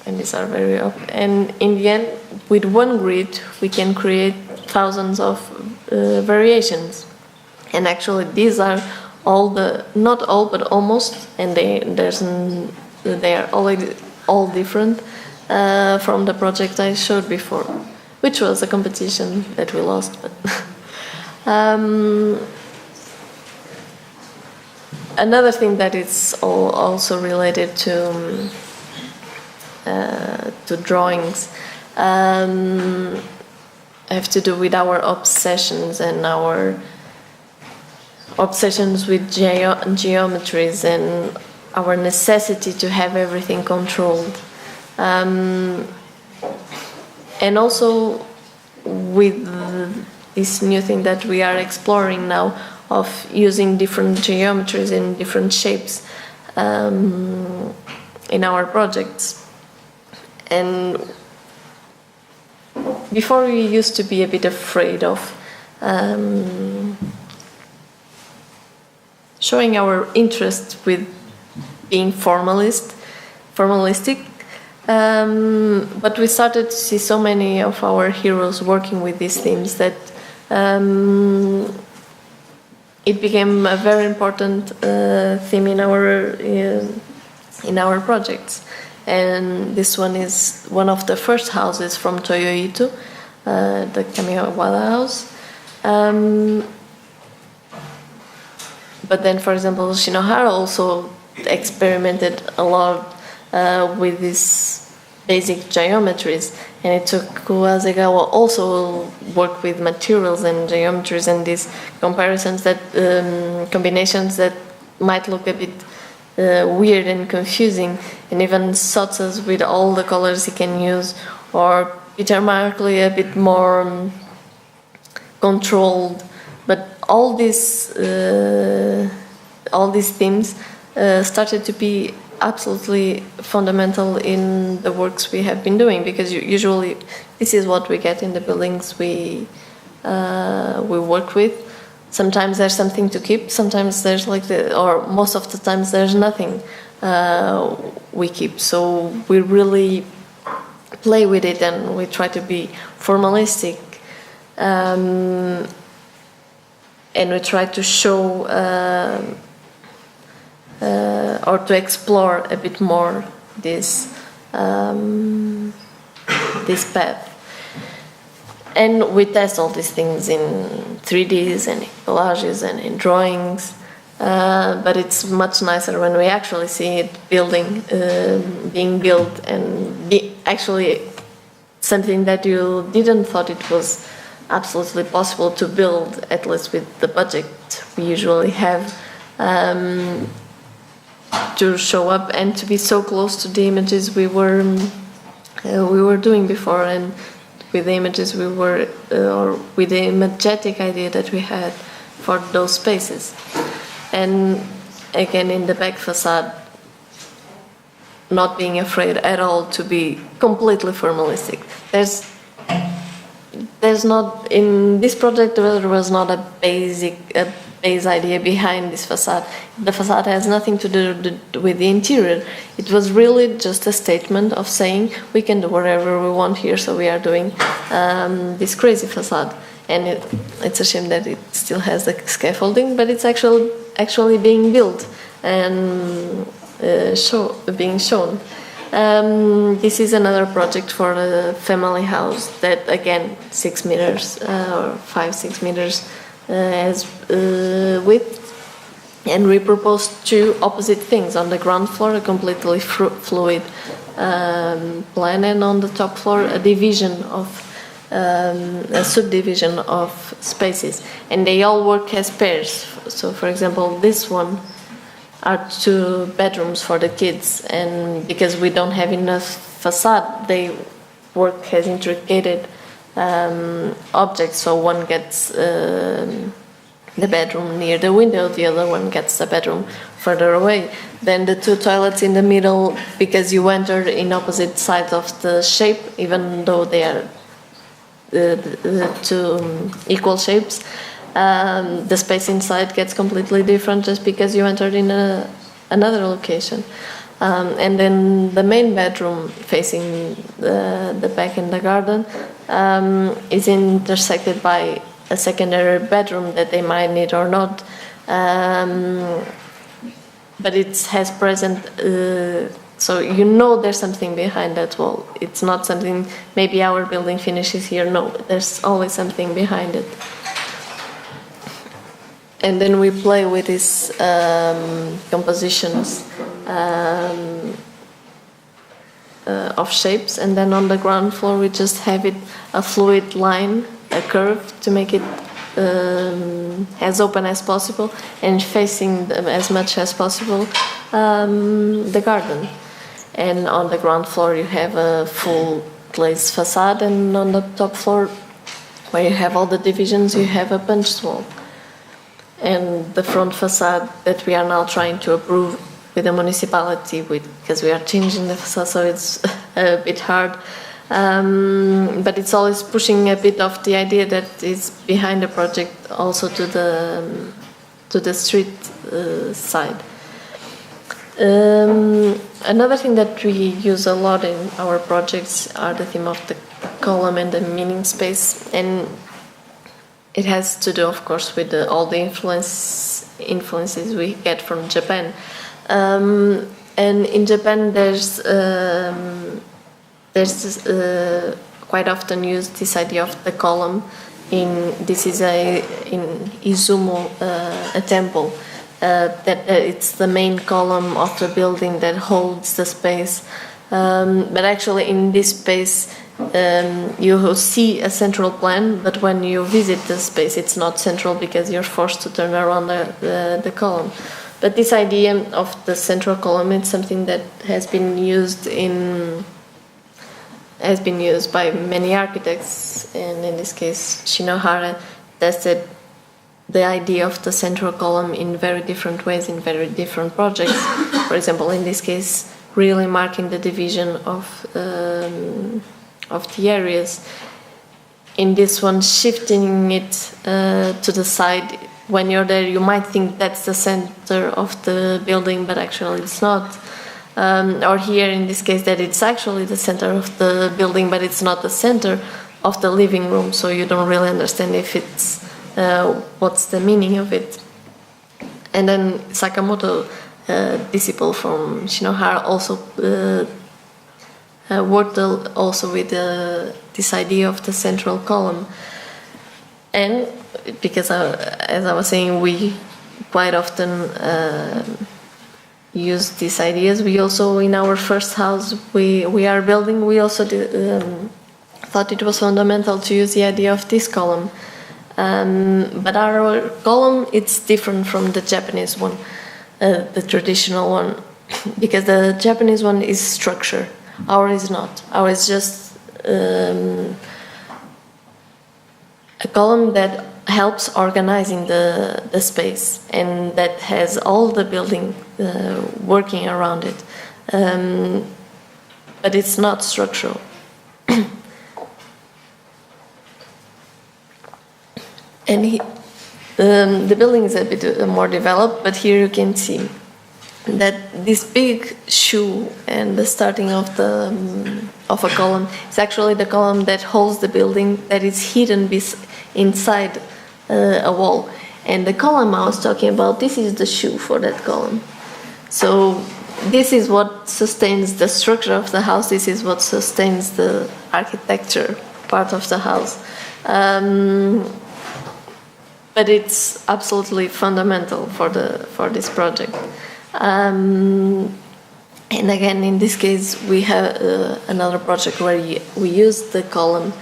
these are very open. And in the end, with one grid we can create thousands of variations, and actually these are not all but almost, and they are all different from the project I showed before, which was a competition that we lost. But another thing that is also related to drawings have to do with our obsessions and our obsessions with geometries and our necessity to have everything controlled, and also with this new thing that we are exploring now of using different geometries and different shapes in our projects. And before we used to be a showing our interest with being formalistic. But we started to see so many of our heroes working with these themes that it became a very important theme in our projects. And this one is one of the first houses from Toyo Ito, the Kamiwada house. But then, for example, Shinohara also experimented a lot with these basic geometries, and it took Uwasegawa also work with materials and geometries and these comparisons that combinations that might look a bit weird and confusing, and even Sotzas with all the colors he can use, or Peter Markley a bit more controlled. But all these themes started to be absolutely fundamental in the works we have been doing, because usually this is what we get in the buildings we work with. Sometimes there's something to keep, sometimes there's or most of the times there's nothing we keep. So we really play with it and we try to be formalistic, and we try to show or to explore a bit more this path. And we test all these things in 3Ds and in collages and in drawings, but it's much nicer when we actually see it being built, and actually something that you didn't thought it was absolutely possible to build, at least with the budget we usually have, to show up and to be so close to the images we were doing before, and with the images we were, or with the imagetic idea that we had for those spaces. And again, in the back facade, not being afraid at all to be completely formalistic. There's not, in this project there was not a base idea behind this facade. The facade has nothing to do with the interior. It was really just a statement of saying we can do whatever we want here, so we are doing this crazy facade. And it's a shame that it still has the scaffolding, but it's actually being built and being shown. This is another project for a family house that, again, 6 meters or 5-6 meters as width, and we proposed two opposite things. On the ground floor, a completely fluid plan, and on the top floor, a subdivision of spaces, and they all work as pairs. So, for example, this one are 2 bedrooms for the kids, and because we don't have enough facade, they work as intricate objects. So one gets the bedroom near the window, the other one gets the bedroom further away. Then the 2 toilets in the middle, because you enter in opposite sides of the shape, even though they are 2 equal shapes. The space inside gets completely different just because you entered in another location. And then the main bedroom facing the back in the garden is intersected by a secondary bedroom that they might need or not. But it has present, so you know there's something behind that wall. It's not something, maybe our building finishes here. No, there's always something behind it. And then we play with these compositions of shapes, and then on the ground floor we just have it a fluid line, a curve, to make it as open as possible and facing as much as possible the garden. And on the ground floor you have a full glazed facade, and on the top floor, where you have all the divisions, you have a punched wall. And the front facade that we are now trying to approve with the municipality, because we are changing the facade, so it's a bit hard. But it's always pushing a bit of the idea that is behind the project also to the street side. Another thing that we use a lot in our projects are the theme of the column and the meaning space, and it has to do, of course, with all the influences we get from Japan. And in Japan, there's quite often used this idea of the column. In Izumo, a temple. That it's the main column of the building that holds the space. But actually, in this space, you see a central plan, but when you visit the space, it's not central because you're forced to turn around the column. But this idea of the central column is something that has been used by many architects, and in this case, Shinohara tested the idea of the central column in very different ways in very different projects. For example, in this case, really marking the division of the areas. In this one, shifting it to the side. When you're there, you might think that's the center of the building, but actually it's not. Or here, in this case, that it's actually the center of the building, but it's not the center of the living room, so you don't really understand if it's what's the meaning of it. And then Sakamoto, disciple from Shinohara, also worked also with this idea of the central column. And because, as I was saying, we quite often use these ideas. We also, in our first house we are building, we also thought it was fundamental to use the idea of this column. But our column, it's different from the Japanese one, the traditional one, because the Japanese one is structure. Ours is not. Ours is just a column that helps organizing the space, and that has all the building working around it. But it's not structural. And the building is a bit more developed, but here you can see that this big shoe and the starting of a column is actually the column that holds the building, that is hidden inside a wall. And the column I was talking about, this is the shoe for that column. So this is what sustains the structure of the house. This is what sustains the architecture part of the house. But it's absolutely fundamental for this project. And again, in this case, we have another project where we use the column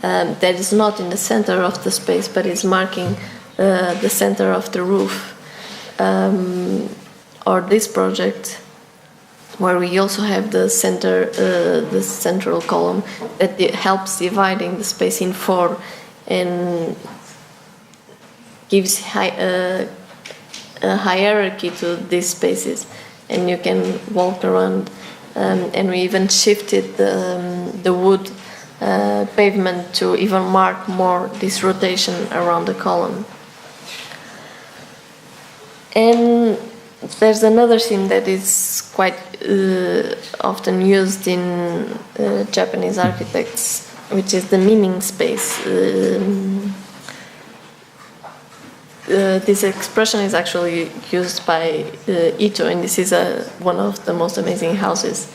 that is not in the center of the space, but is marking the center of the roof. Or this project, where we also have the central column that helps dividing the space in four and gives a hierarchy to these spaces, and you can walk around. And we even shifted the wood pavement to even mark more this rotation around the column. And there's another theme that is quite often used in Japanese architects, which is the meaning space. This expression is actually used by Ito, and this is one of the most amazing houses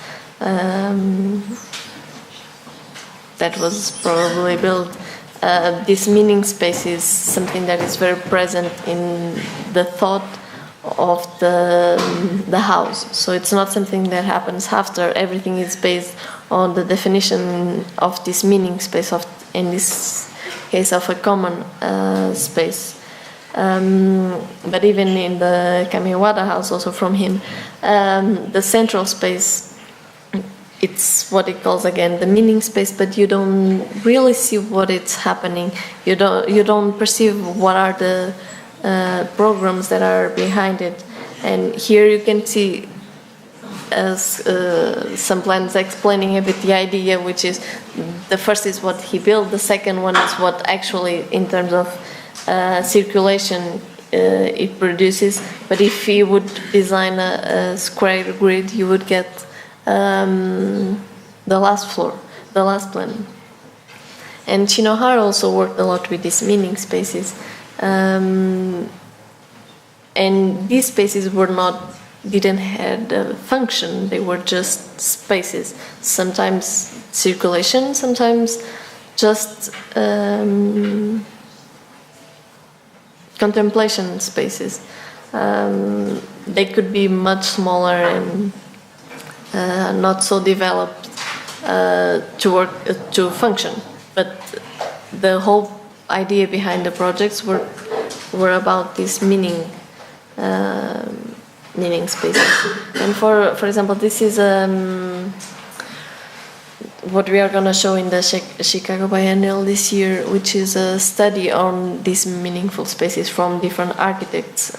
that was probably built. This meaning space is something that is very present in the thought of the house. So it's not something that happens after. Everything is based on the definition of this meaning space, in this case of a common space. But even in the Kamiwada house, also from him, the central space, it's what he calls again the meaning space, but you don't really see what is happening. You don't perceive what are the programs that are behind it. And here you can see as some plans explaining a bit the idea, which is the first is what he built, the second one is what actually in terms of circulation it produces. But if you would design a square grid, you would get the last floor, the last plan. And Nichoir also worked a lot with these meaning spaces. And these spaces didn't have a function, they were just spaces. Sometimes circulation, sometimes just contemplation spaces. They could be much smaller and not so developed to function. But the whole idea behind the projects were about this meaning spaces. And for example, this is what we are going to show in the Chicago Biennial this year, which is a study on these meaningful spaces from different architects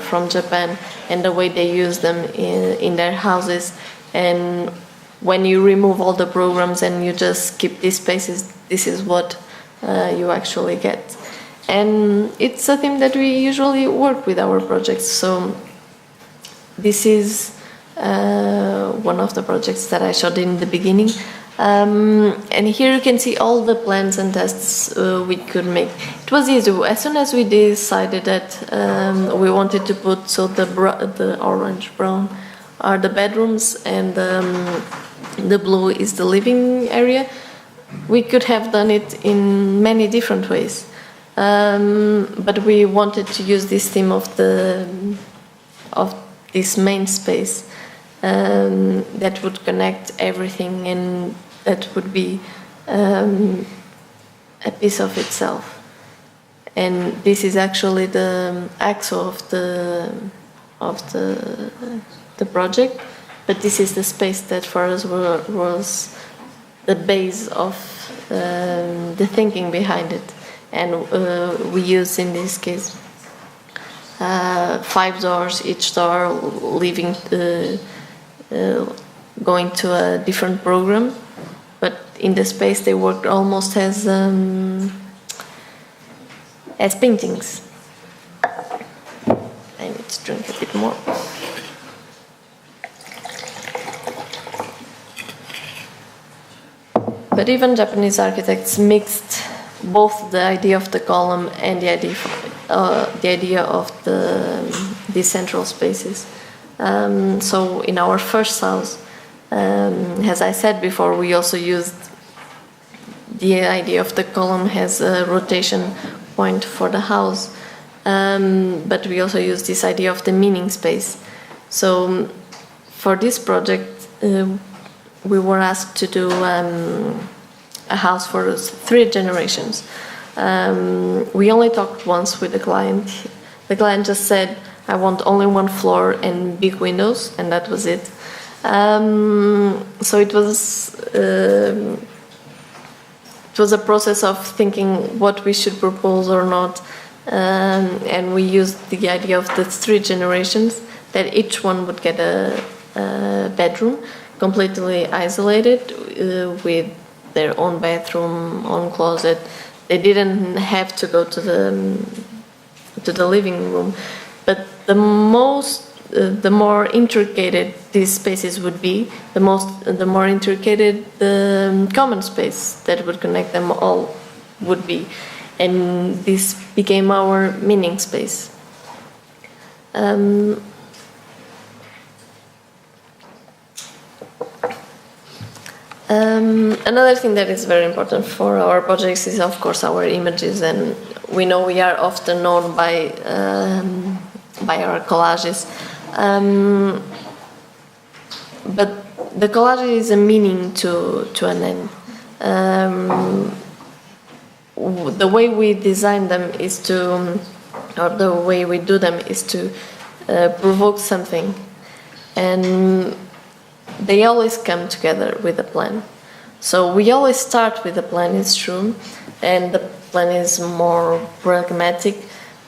from Japan and the way they use them in their houses. And when you remove all the programs and you just keep these spaces, this is what you actually get. And it's a theme that we usually work with our projects. So this is one of the projects that I showed in the beginning. And here you can see all the plans and tests we could make. It was easy. As soon as we decided that we wanted to put, so the orange brown are the bedrooms and the blue is the living area, we could have done it in many different ways. But we wanted to use this theme of this main space that would connect everything and that would be a piece of itself. And this is actually the axle of the project, but this is the space that for us was the base of the thinking behind it. And we use in this case 5 doors, each door leaving going to a different program, but in the space they worked almost as paintings. I need to drink a bit more. But even Japanese architects mixed both the idea of the column and the idea of the central spaces. So in our first house, as I said before, we also used the idea of the column as a rotation point for the house, but we also used this idea of the meaning space. So for this project, we were asked to do a house for 3 generations. We only talked once with the client. The client just said, I want only 1 floor and big windows, and that was it. So it was a process of thinking what we should propose or not, and we used the idea of the 3 generations, that each one would get a bedroom, completely isolated, with their own bathroom, own closet. They didn't have to go to the living room, but the more intricate these spaces would be, the more intricate the common space that would connect them all would be, and this became our meaning space. Another thing that is very important for our projects is, of course, our images, and we know we are often known by our collages, but the collage is a meaning to an end. The way we design them is to, or the way we do them is to provoke something, and they always come together with a plan. So we always start with a plan, it's true, and the plan is more pragmatic,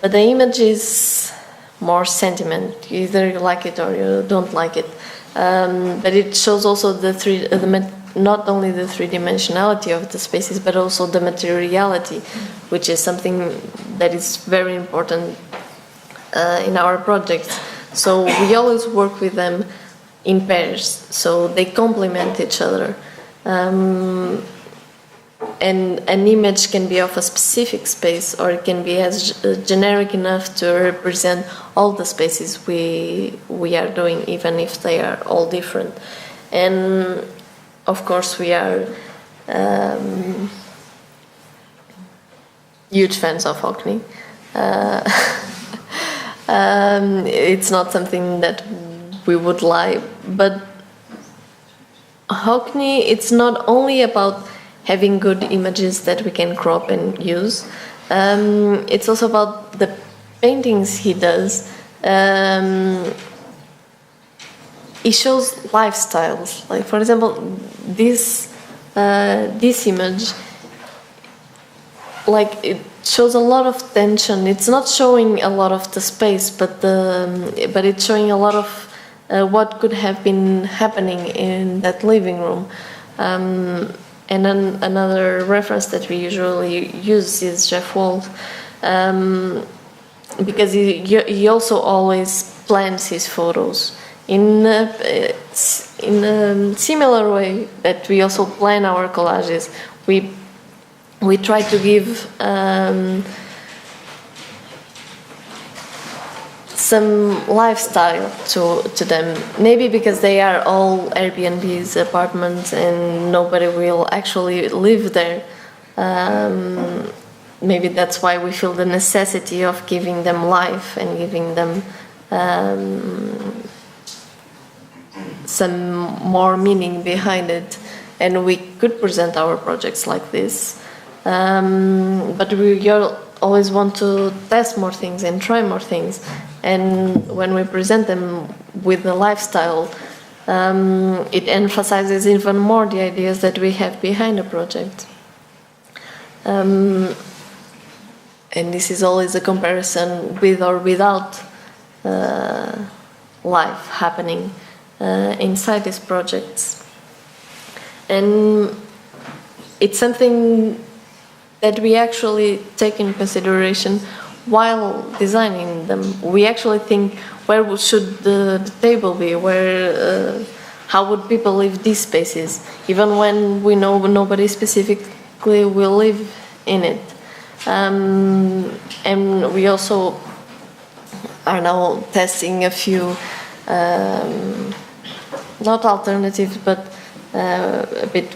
but the image is more sentiment. You either like it or you don't like it. But it shows also not only the three-dimensionality of the spaces, but also the materiality, which is something that is very important in our projects. So we always work with them in pairs, so they complement each other. And an image can be of a specific space, or it can be as generic enough to represent all the spaces we are doing, even if they are all different. And of course, we are huge fans of Hockney. It's not something that we would lie, but Hockney, it's not only about having good images that we can crop and use. It's also about the paintings he does. He shows lifestyles. Like, for example, this image, like, it shows a lot of tension. It's not showing a lot of the space, but it's showing a lot of what could have been happening in that living room. And then another reference that we usually use is Jeff Wald, because he also always plans his photos in a similar way that we also plan our collages. We try to give some lifestyle to them, maybe because they are all Airbnb's apartments and nobody will actually live there. Maybe that's why we feel the necessity of giving them life and giving them some more meaning behind it. And we could present our projects like this, but we always want to test more things and try more things. And when we present them with the lifestyle, it emphasizes even more the ideas that we have behind the project. And this is always a comparison with or without life happening inside these projects. And it's something that we actually take in consideration while designing them. We actually think, where should the table be? How would people live these spaces? Even when we know nobody specifically will live in it. And we also are now testing a few, not alternatives, but a bit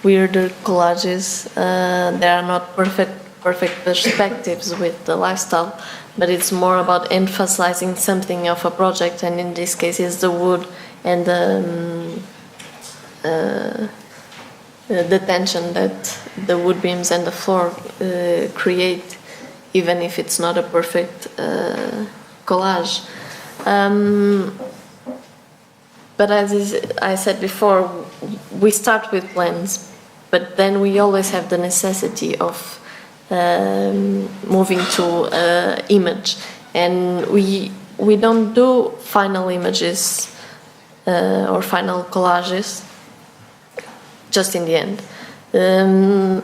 weirder collages. They are not perfect perspectives with the lifestyle, but it's more about emphasizing something of a project, and in this case it's the wood and the tension that the wood beams and the floor create, even if it's not a perfect collage. But as I said before, we start with plans, but then we always have the necessity of moving to image, and we don't do final images or final collages just in the end.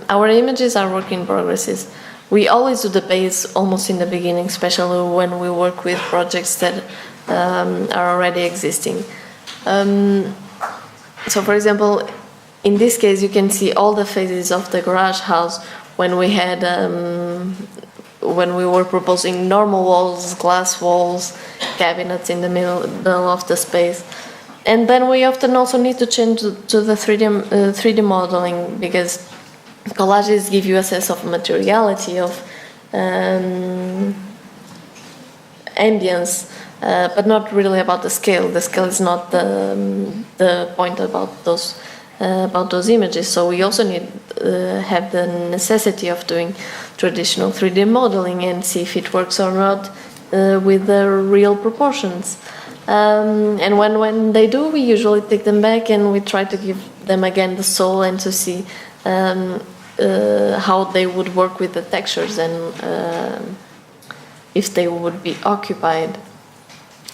Our images are work in progresses. We always do the base almost in the beginning, especially when we work with projects that are already existing. So for example, in this case you can see all the phases of the garage house when we had when we were proposing normal walls, glass walls, cabinets in the middle of the space. And then we often also need to change to the 3D modeling, because collages give you a sense of materiality, of ambience, but not really about the scale. The scale is not the point about those images. So we also need have the necessity of doing traditional 3D modeling and see if it works or not with the real proportions. And when they do, we usually take them back and we try to give them again the soul, and to see how they would work with the textures and if they would be occupied.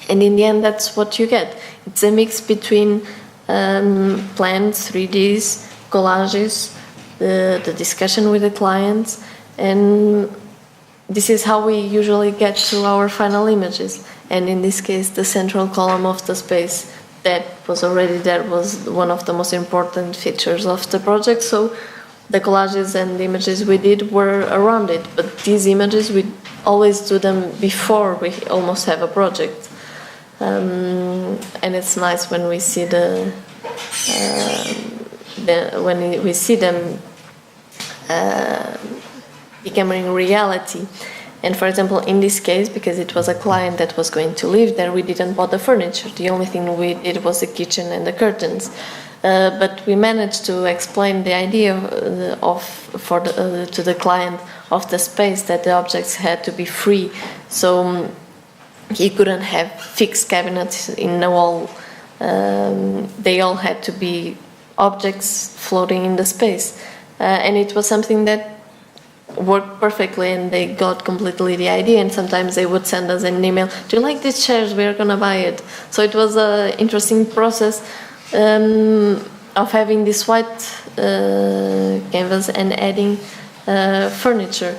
And in the end, that's what you get. It's a mix between plans, 3Ds, collages, the discussion with the clients, and this is how we usually get to our final images. And in this case, the central column of the space that was already there was one of the most important features of the project. So the collages and the images we did were around it. But these images, we always do them before we almost have a project. And it's nice when we see when we see them becoming reality. And for example, in this case, because it was a client that was going to live there, we didn't buy the furniture. The only thing we did was the kitchen and the curtains. But we managed to explain the idea to the client of the space, that the objects had to be free. So he couldn't have fixed cabinets in the wall. They all had to be objects floating in the space. And it was something that worked perfectly, and they got completely the idea. And sometimes they would send us an email, do you like these chairs? We're going to buy it. So it was an interesting process of having this white canvas and adding furniture.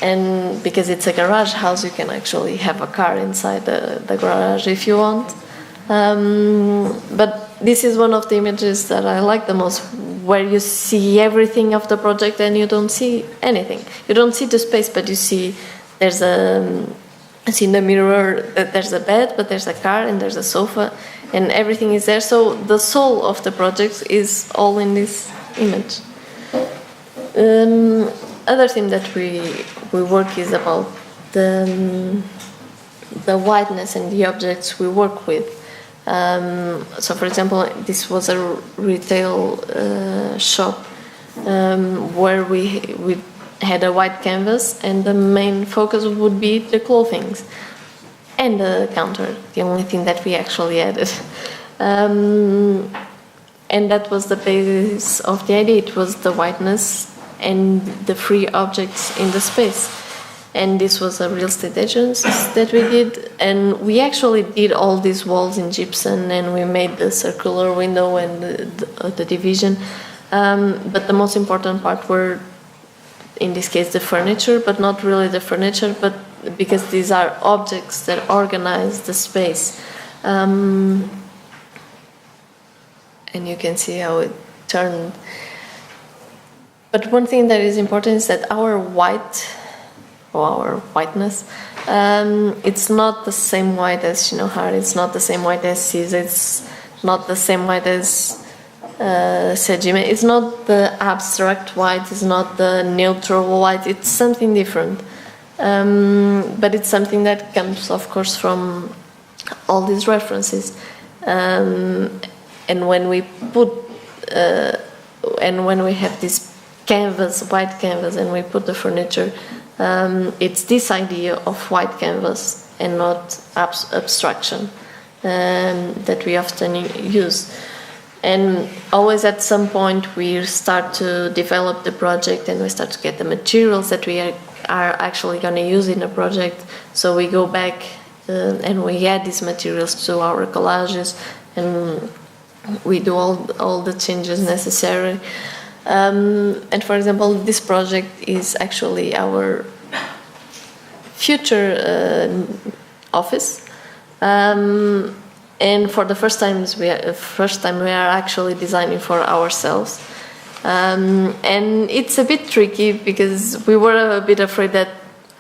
And because it's a garage house, you can actually have a car inside the garage if you want. But this is one of the images that I like the most, where you see everything of the project and you don't see anything. You don't see the space, but you see in the mirror that there's a bed, but there's a car and there's a sofa, and everything is there. So the soul of the project is all in this image. Other thing that we work is about the whiteness and the objects we work with. So, for example, this was a retail shop where we had a white canvas, and the main focus would be the clothing and the counter, the only thing that we actually added. And that was the basis of the idea. It was the whiteness and the free objects in the space. And this was a real estate agence that we did, and we actually did all these walls in gypsum, and we made the circular window and the division. But the most important part were, in this case, the furniture, but not really the furniture, but because these are objects that organize the space. And you can see how it turned. But one thing that is important is that our whiteness, it's not the same white as Nichoir, it's not the same white as Caesar, it's not the same white as Sejime, it's not the abstract white, it's not the neutral white, it's something different. But it's something that comes, of course, from all these references. And when we have this canvas, white canvas, and we put the furniture, it's this idea of white canvas and not abstraction that we often use. And always at some point we start to develop the project and we start to get the materials that we are actually going to use in the project. So we go back and we add these materials to our collages, and we do all the changes necessary. And for example, this project is actually our future office, and for the first time we are actually designing for ourselves, and it's a bit tricky because we were a bit afraid that,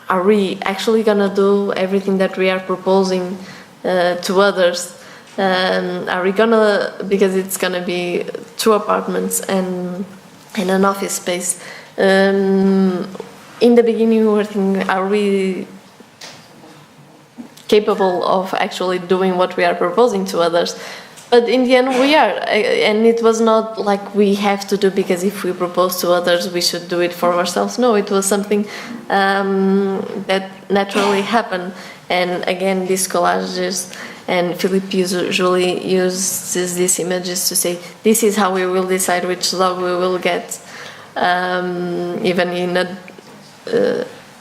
are we actually gonna do everything that we are proposing to others? Are we gonna, because it's gonna be 2 apartments and an office space. In the beginning we were thinking, are we capable of actually doing what we are proposing to others? But in the end we are, and it was not like we have to do, because if we propose to others we should do it for ourselves. No, it was something that naturally happened. And again, these collages, and Filipe usually uses these images to say, this is how we will decide which dog we will get, even in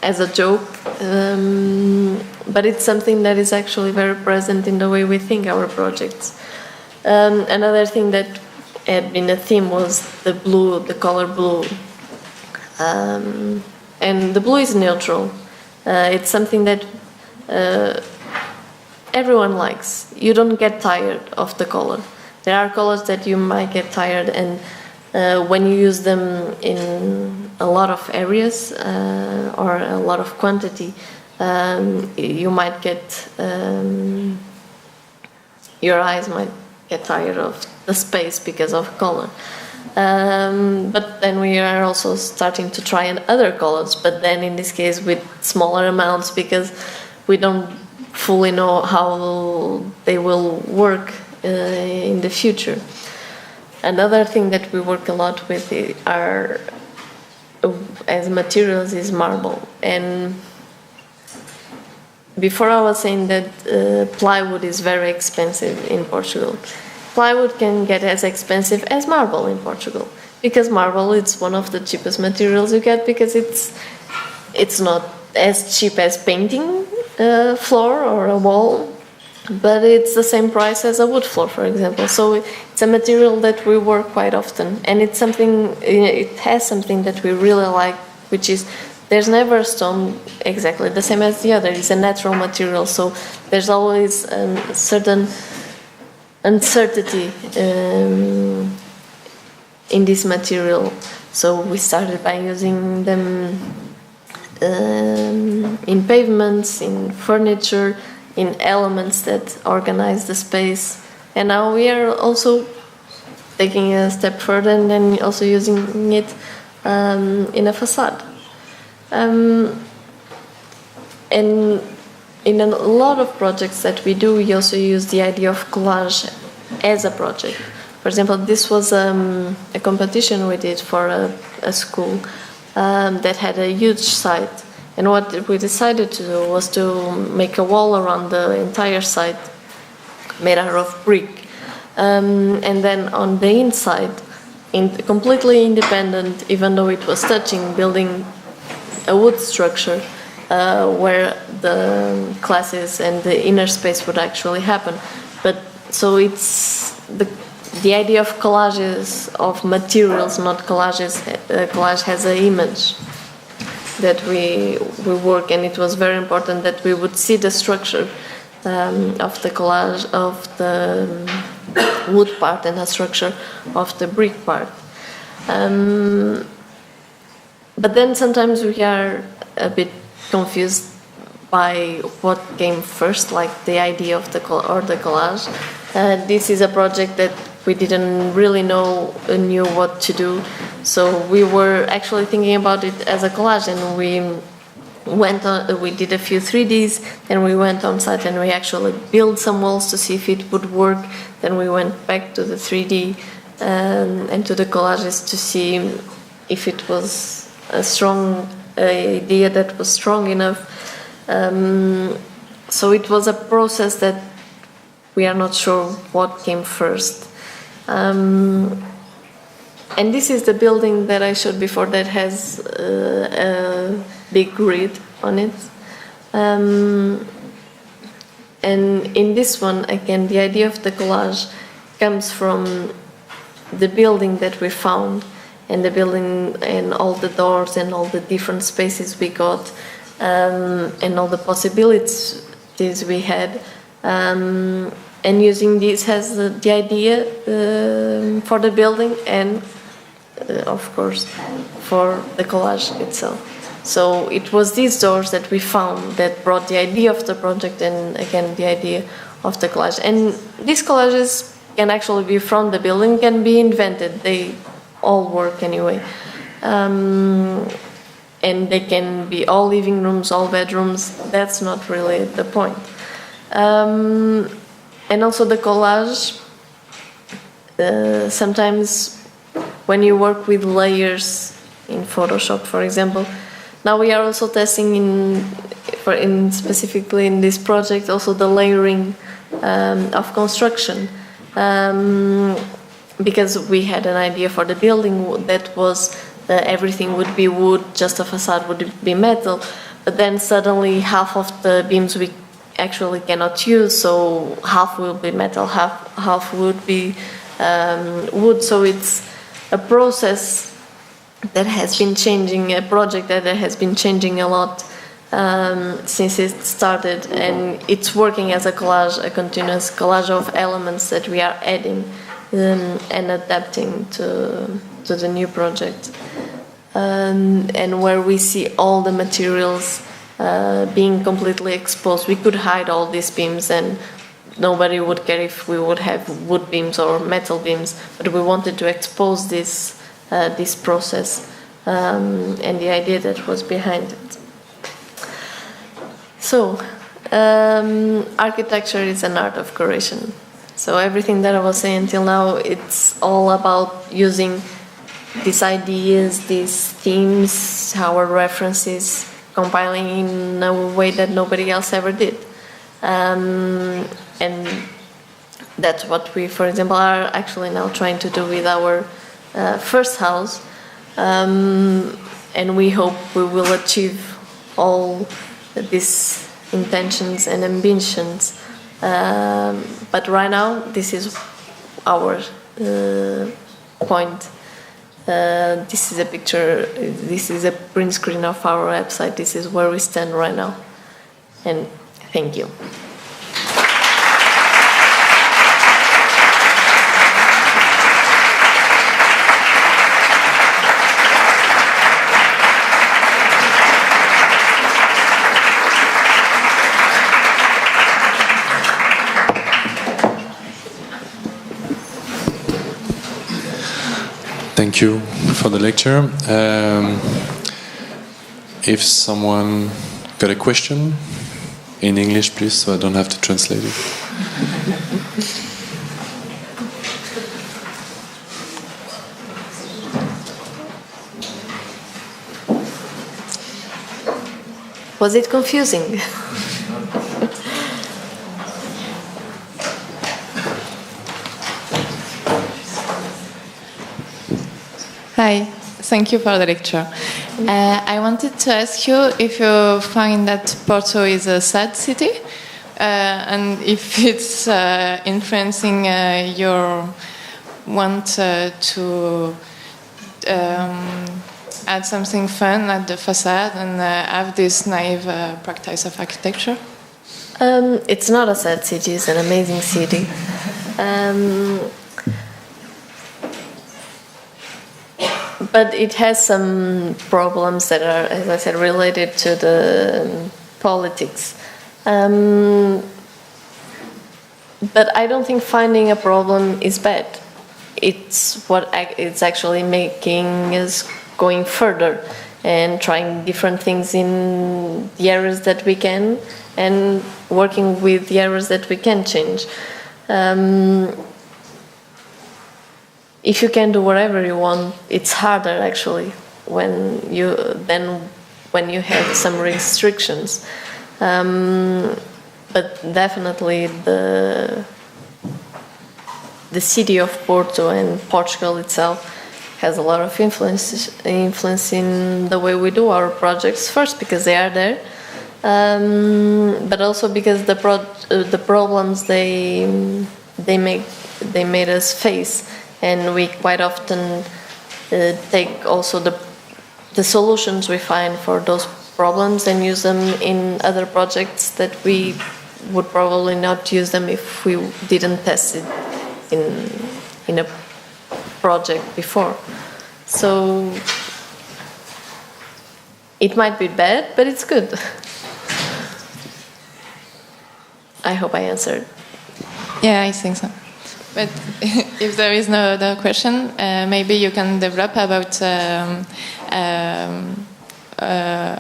as a joke. But it's something that is actually very present in the way we think our projects. Another thing that had been a theme was the blue, the color blue. and the blue is neutral. It's something that everyone likes. You don't get tired of the color. There are colors that you might get tired, and when you use them in a lot of areas or a lot of quantity, you might get your eyes might get tired of the space because of color. But then we are also starting to try in other colors, but then in this case with smaller amounts, because we don't fully know how they will work in the future. Another thing that we work a lot with are as materials is marble. And before I was saying that plywood is very expensive in Portugal. Plywood can get as expensive as marble in Portugal, because marble is one of the cheapest materials you get, because it's not as cheap as painting a floor or a wall, but it's the same price as a wood floor, for example. So it's a material that we work quite often, and it has something that we really like, which is there's never a stone exactly the same as the other. It's a natural material, so there's always a certain uncertainty in this material. So we started by using them in pavements, in furniture, in elements that organize the space, and now we are also taking a step further and then also using it in a facade. And in a lot of projects that we do, we also use the idea of collage as a project. For example, this was a competition we did for a school that had a huge site. And what we decided to do was to make a wall around the entire site made out of brick. And then on the inside, completely independent, even though it was touching, building a wood structure where the classes and the inner space would actually happen. But so it's the idea of collages of materials, not collages. Collage has an image that we work, and it was very important that we would see the structure of the collage of the wood part and the structure of the brick part. But then sometimes we are a bit confused by what came first, like the idea of the collage. This is a project that we didn't really knew what to do, so we were actually thinking about it as a collage, and we did a few 3Ds, then we went on site and we actually built some walls to see if it would work. Then we went back to the 3D and to the collages to see if it was a strong idea that was strong enough. So it was a process that we are not sure what came first. And this is the building that I showed before that has a big grid on it. And in this one, again, the idea of the collage comes from the building that we found, and the building and all the doors and all the different spaces we got, and all the possibilities we had. And using this as the idea for the building and, of course, for the collage itself. So it was these doors that we found that brought the idea of the project and, again, the idea of the collage. And these collages can actually be from the building, can be invented. They all work anyway. And they can be all living rooms, all bedrooms. That's not really the point. And also the collage, sometimes when you work with layers in Photoshop, for example, now we are also testing specifically in this project also the layering of construction, because we had an idea for the building that was everything would be wood, just a facade would be metal, but then suddenly half of the beams we actually cannot use, so half will be metal, half would be wood. So it's a process that has been changing, a project that has been changing a lot since it started, and it's working as a collage, a continuous collage of elements that we are adding and adapting to the new project, and where we see all the materials being completely exposed. We could hide all these beams and nobody would care if we would have wood beams or metal beams, but we wanted to expose this process and the idea that was behind it. So, architecture is an art of curation. So everything that I was saying until now, it's all about using these ideas, these themes, our references, compiling in a way that nobody else ever did. And that's what we, for example, are actually now trying to do with our first house. And we hope we will achieve all these intentions and ambitions. But right now, this is our point. This is a picture, this is a print screen of our website. This is where we stand right now. And thank you. Thank you for the lecture. If someone got a question, in English, please, so I don't have to translate it. Was it confusing? Hi, thank you for the lecture. I wanted to ask you if you find that Porto is a sad city, and if it's influencing your want to add something fun at the facade and have this naive practice of architecture. It's not a sad city, it's an amazing city. But it has some problems that are, as I said, related to the politics. But I don't think finding a problem is bad. It's what it's actually making us going further and trying different things in the areas that we can and working with the areas that we can change. If you can do whatever you want, it's harder actually when you have some restrictions. But definitely the city of Porto and Portugal itself has a lot of influence in the way we do our projects. First, because they are there, but also because the problems they made us face. And we quite often take also the solutions we find for those problems and use them in other projects that we would probably not use them if we didn't test it in a project before. So it might be bad, but it's good. I hope I answered. Yeah, I think so. But if there is no other question, maybe you can develop about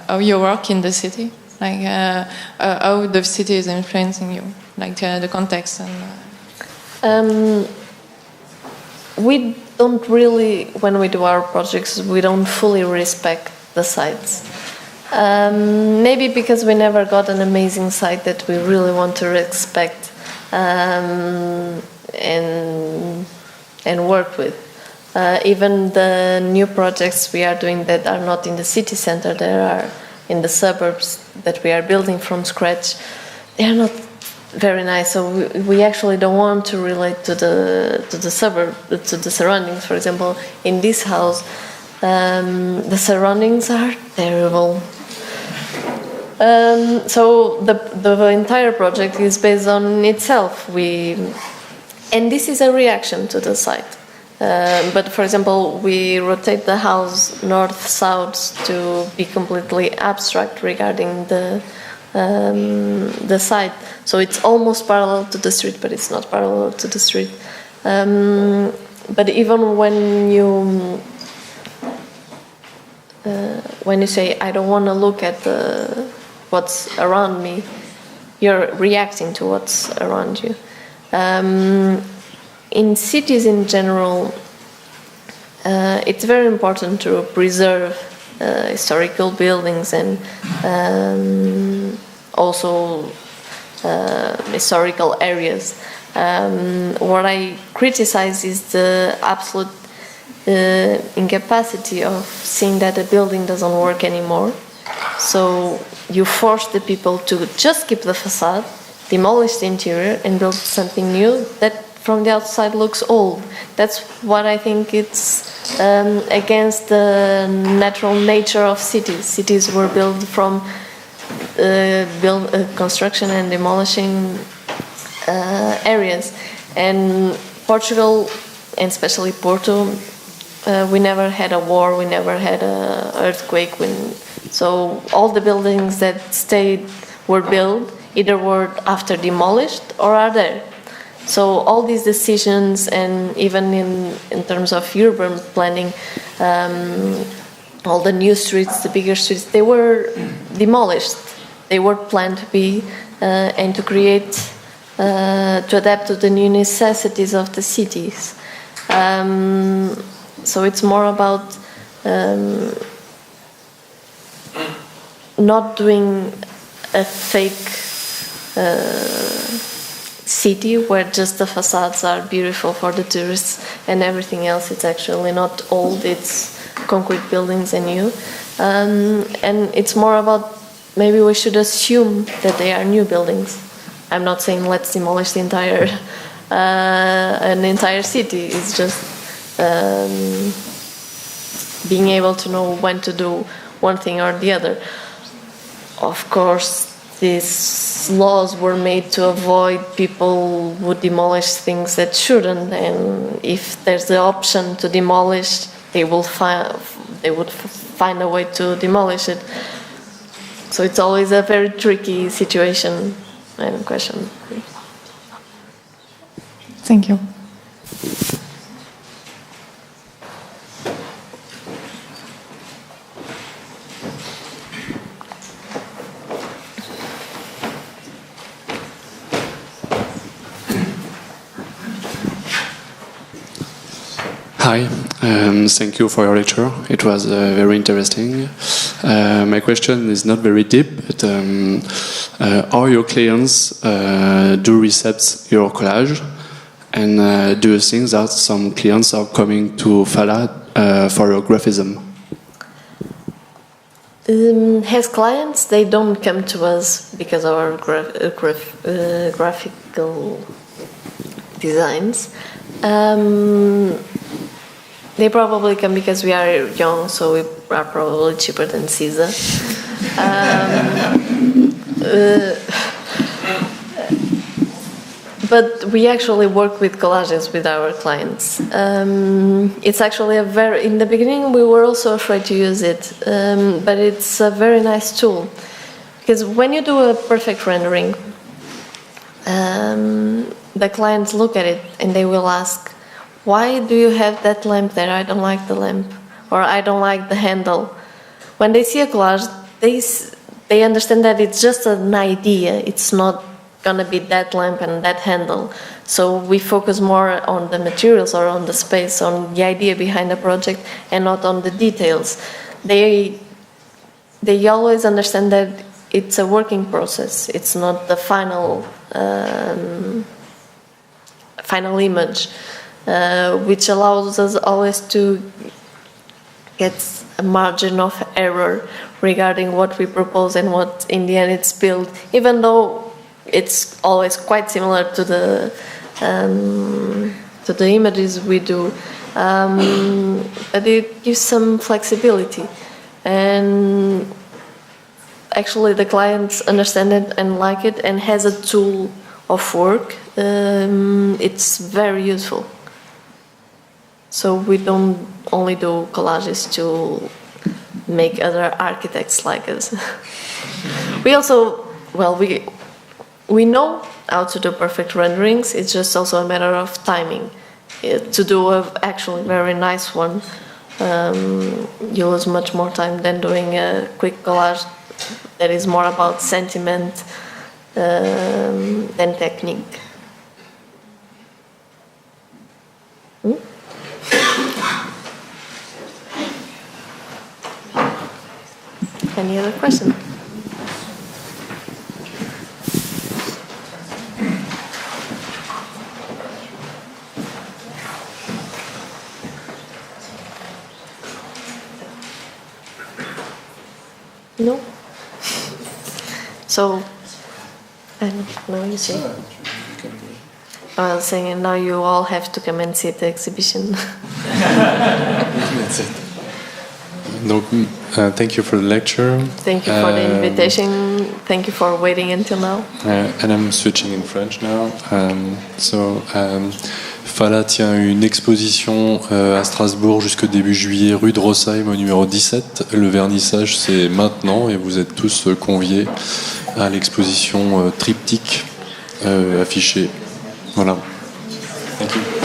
how you work in the city, like how the city is influencing you, like the context. And we don't really, when we do our projects, we don't fully respect the sites. Maybe because we never got an amazing site that we really want to respect. And work with. Even the new projects we are doing that are not in the city center, they are in the suburbs that we are building from scratch, they are not very nice. So we actually don't want to relate to the suburb, to the surroundings. For example, in this house, The surroundings are terrible. So the entire project is based on itself. And this is a reaction to the site. But for example, we rotate the house north-south to be completely abstract regarding the site. So it's almost parallel to the street, but it's not parallel to the street. But even when you say, I don't want to look at what's around me, you're reacting to what's around you. In cities in general, it's very important to preserve historical buildings and also historical areas. What I criticize is the absolute incapacity of seeing that a building doesn't work anymore. So you force the people to just keep the facade, demolish the interior, and build something new that from the outside looks old. That's what I think it's against the natural nature of cities. Cities were built from construction and demolishing areas. And Portugal, and especially Porto, we never had a war, we never had an earthquake. So all the buildings that stayed were built, either were after demolished or are there. So all these decisions, and even in terms of urban planning, all the new streets, the bigger streets, they were demolished. They were planned to be and to create, to adapt to the new necessities of the cities. So it's more about not doing a fake city where just the facades are beautiful for the tourists and everything else it's actually not old, it's concrete buildings and new. And it's more about maybe we should assume that they are new buildings. I'm not saying let's demolish the entire an entire city. It's just being able to know when to do one thing or the other. Of course, these laws were made to avoid people who demolish things that shouldn't, and if there's the option to demolish, they would find a way to demolish it. So it's always a very tricky situation and question. Thank you. Hi, thank you for your lecture. It was very interesting. My question is not very deep, but are your clients do accept your collage? And do you think that some clients are coming to Fala for your graphism? As clients, they don't come to us because of our graphical designs. They probably come because we are young, so we are probably cheaper than Caesar. But we actually work with collages with our clients. It's actually in the beginning we were also afraid to use it, but it's a very nice tool. Because when you do a perfect rendering, the clients look at it and they will ask, why do you have that lamp there? I don't like the lamp. Or I don't like the handle. When they see a collage, they understand that it's just an idea. It's not going to be that lamp and that handle. So we focus more on the materials or on the space, on the idea behind the project, and not on the details. They always understand that it's a working process. It's not the final image. Which allows us always to get a margin of error regarding what we propose and what in the end it's built, even though it's always quite similar to the images we do. but it gives some flexibility, and actually the clients understand it and like it, and has a tool of work. It's very useful. So we don't only do collages to make other architects like us. We also, well, we know how to do perfect renderings. It's just also a matter of timing. To do a actually very nice one, you lose much more time than doing a quick collage that is more about sentiment than technique. Any other question? No? So, I don't know, you see. I was saying, now you all have to come and see the exhibition. That's it. Donc, thank you for the lecture. Thank you for the invitation. Thank you for waiting until now. And I'm switching in French now. Fala tient une exposition à Strasbourg jusqu'au début juillet, rue de Rossheim au numéro 17. Le vernissage, c'est maintenant et vous êtes tous conviés à l'exposition triptyque affichée. Voilà. Thank you.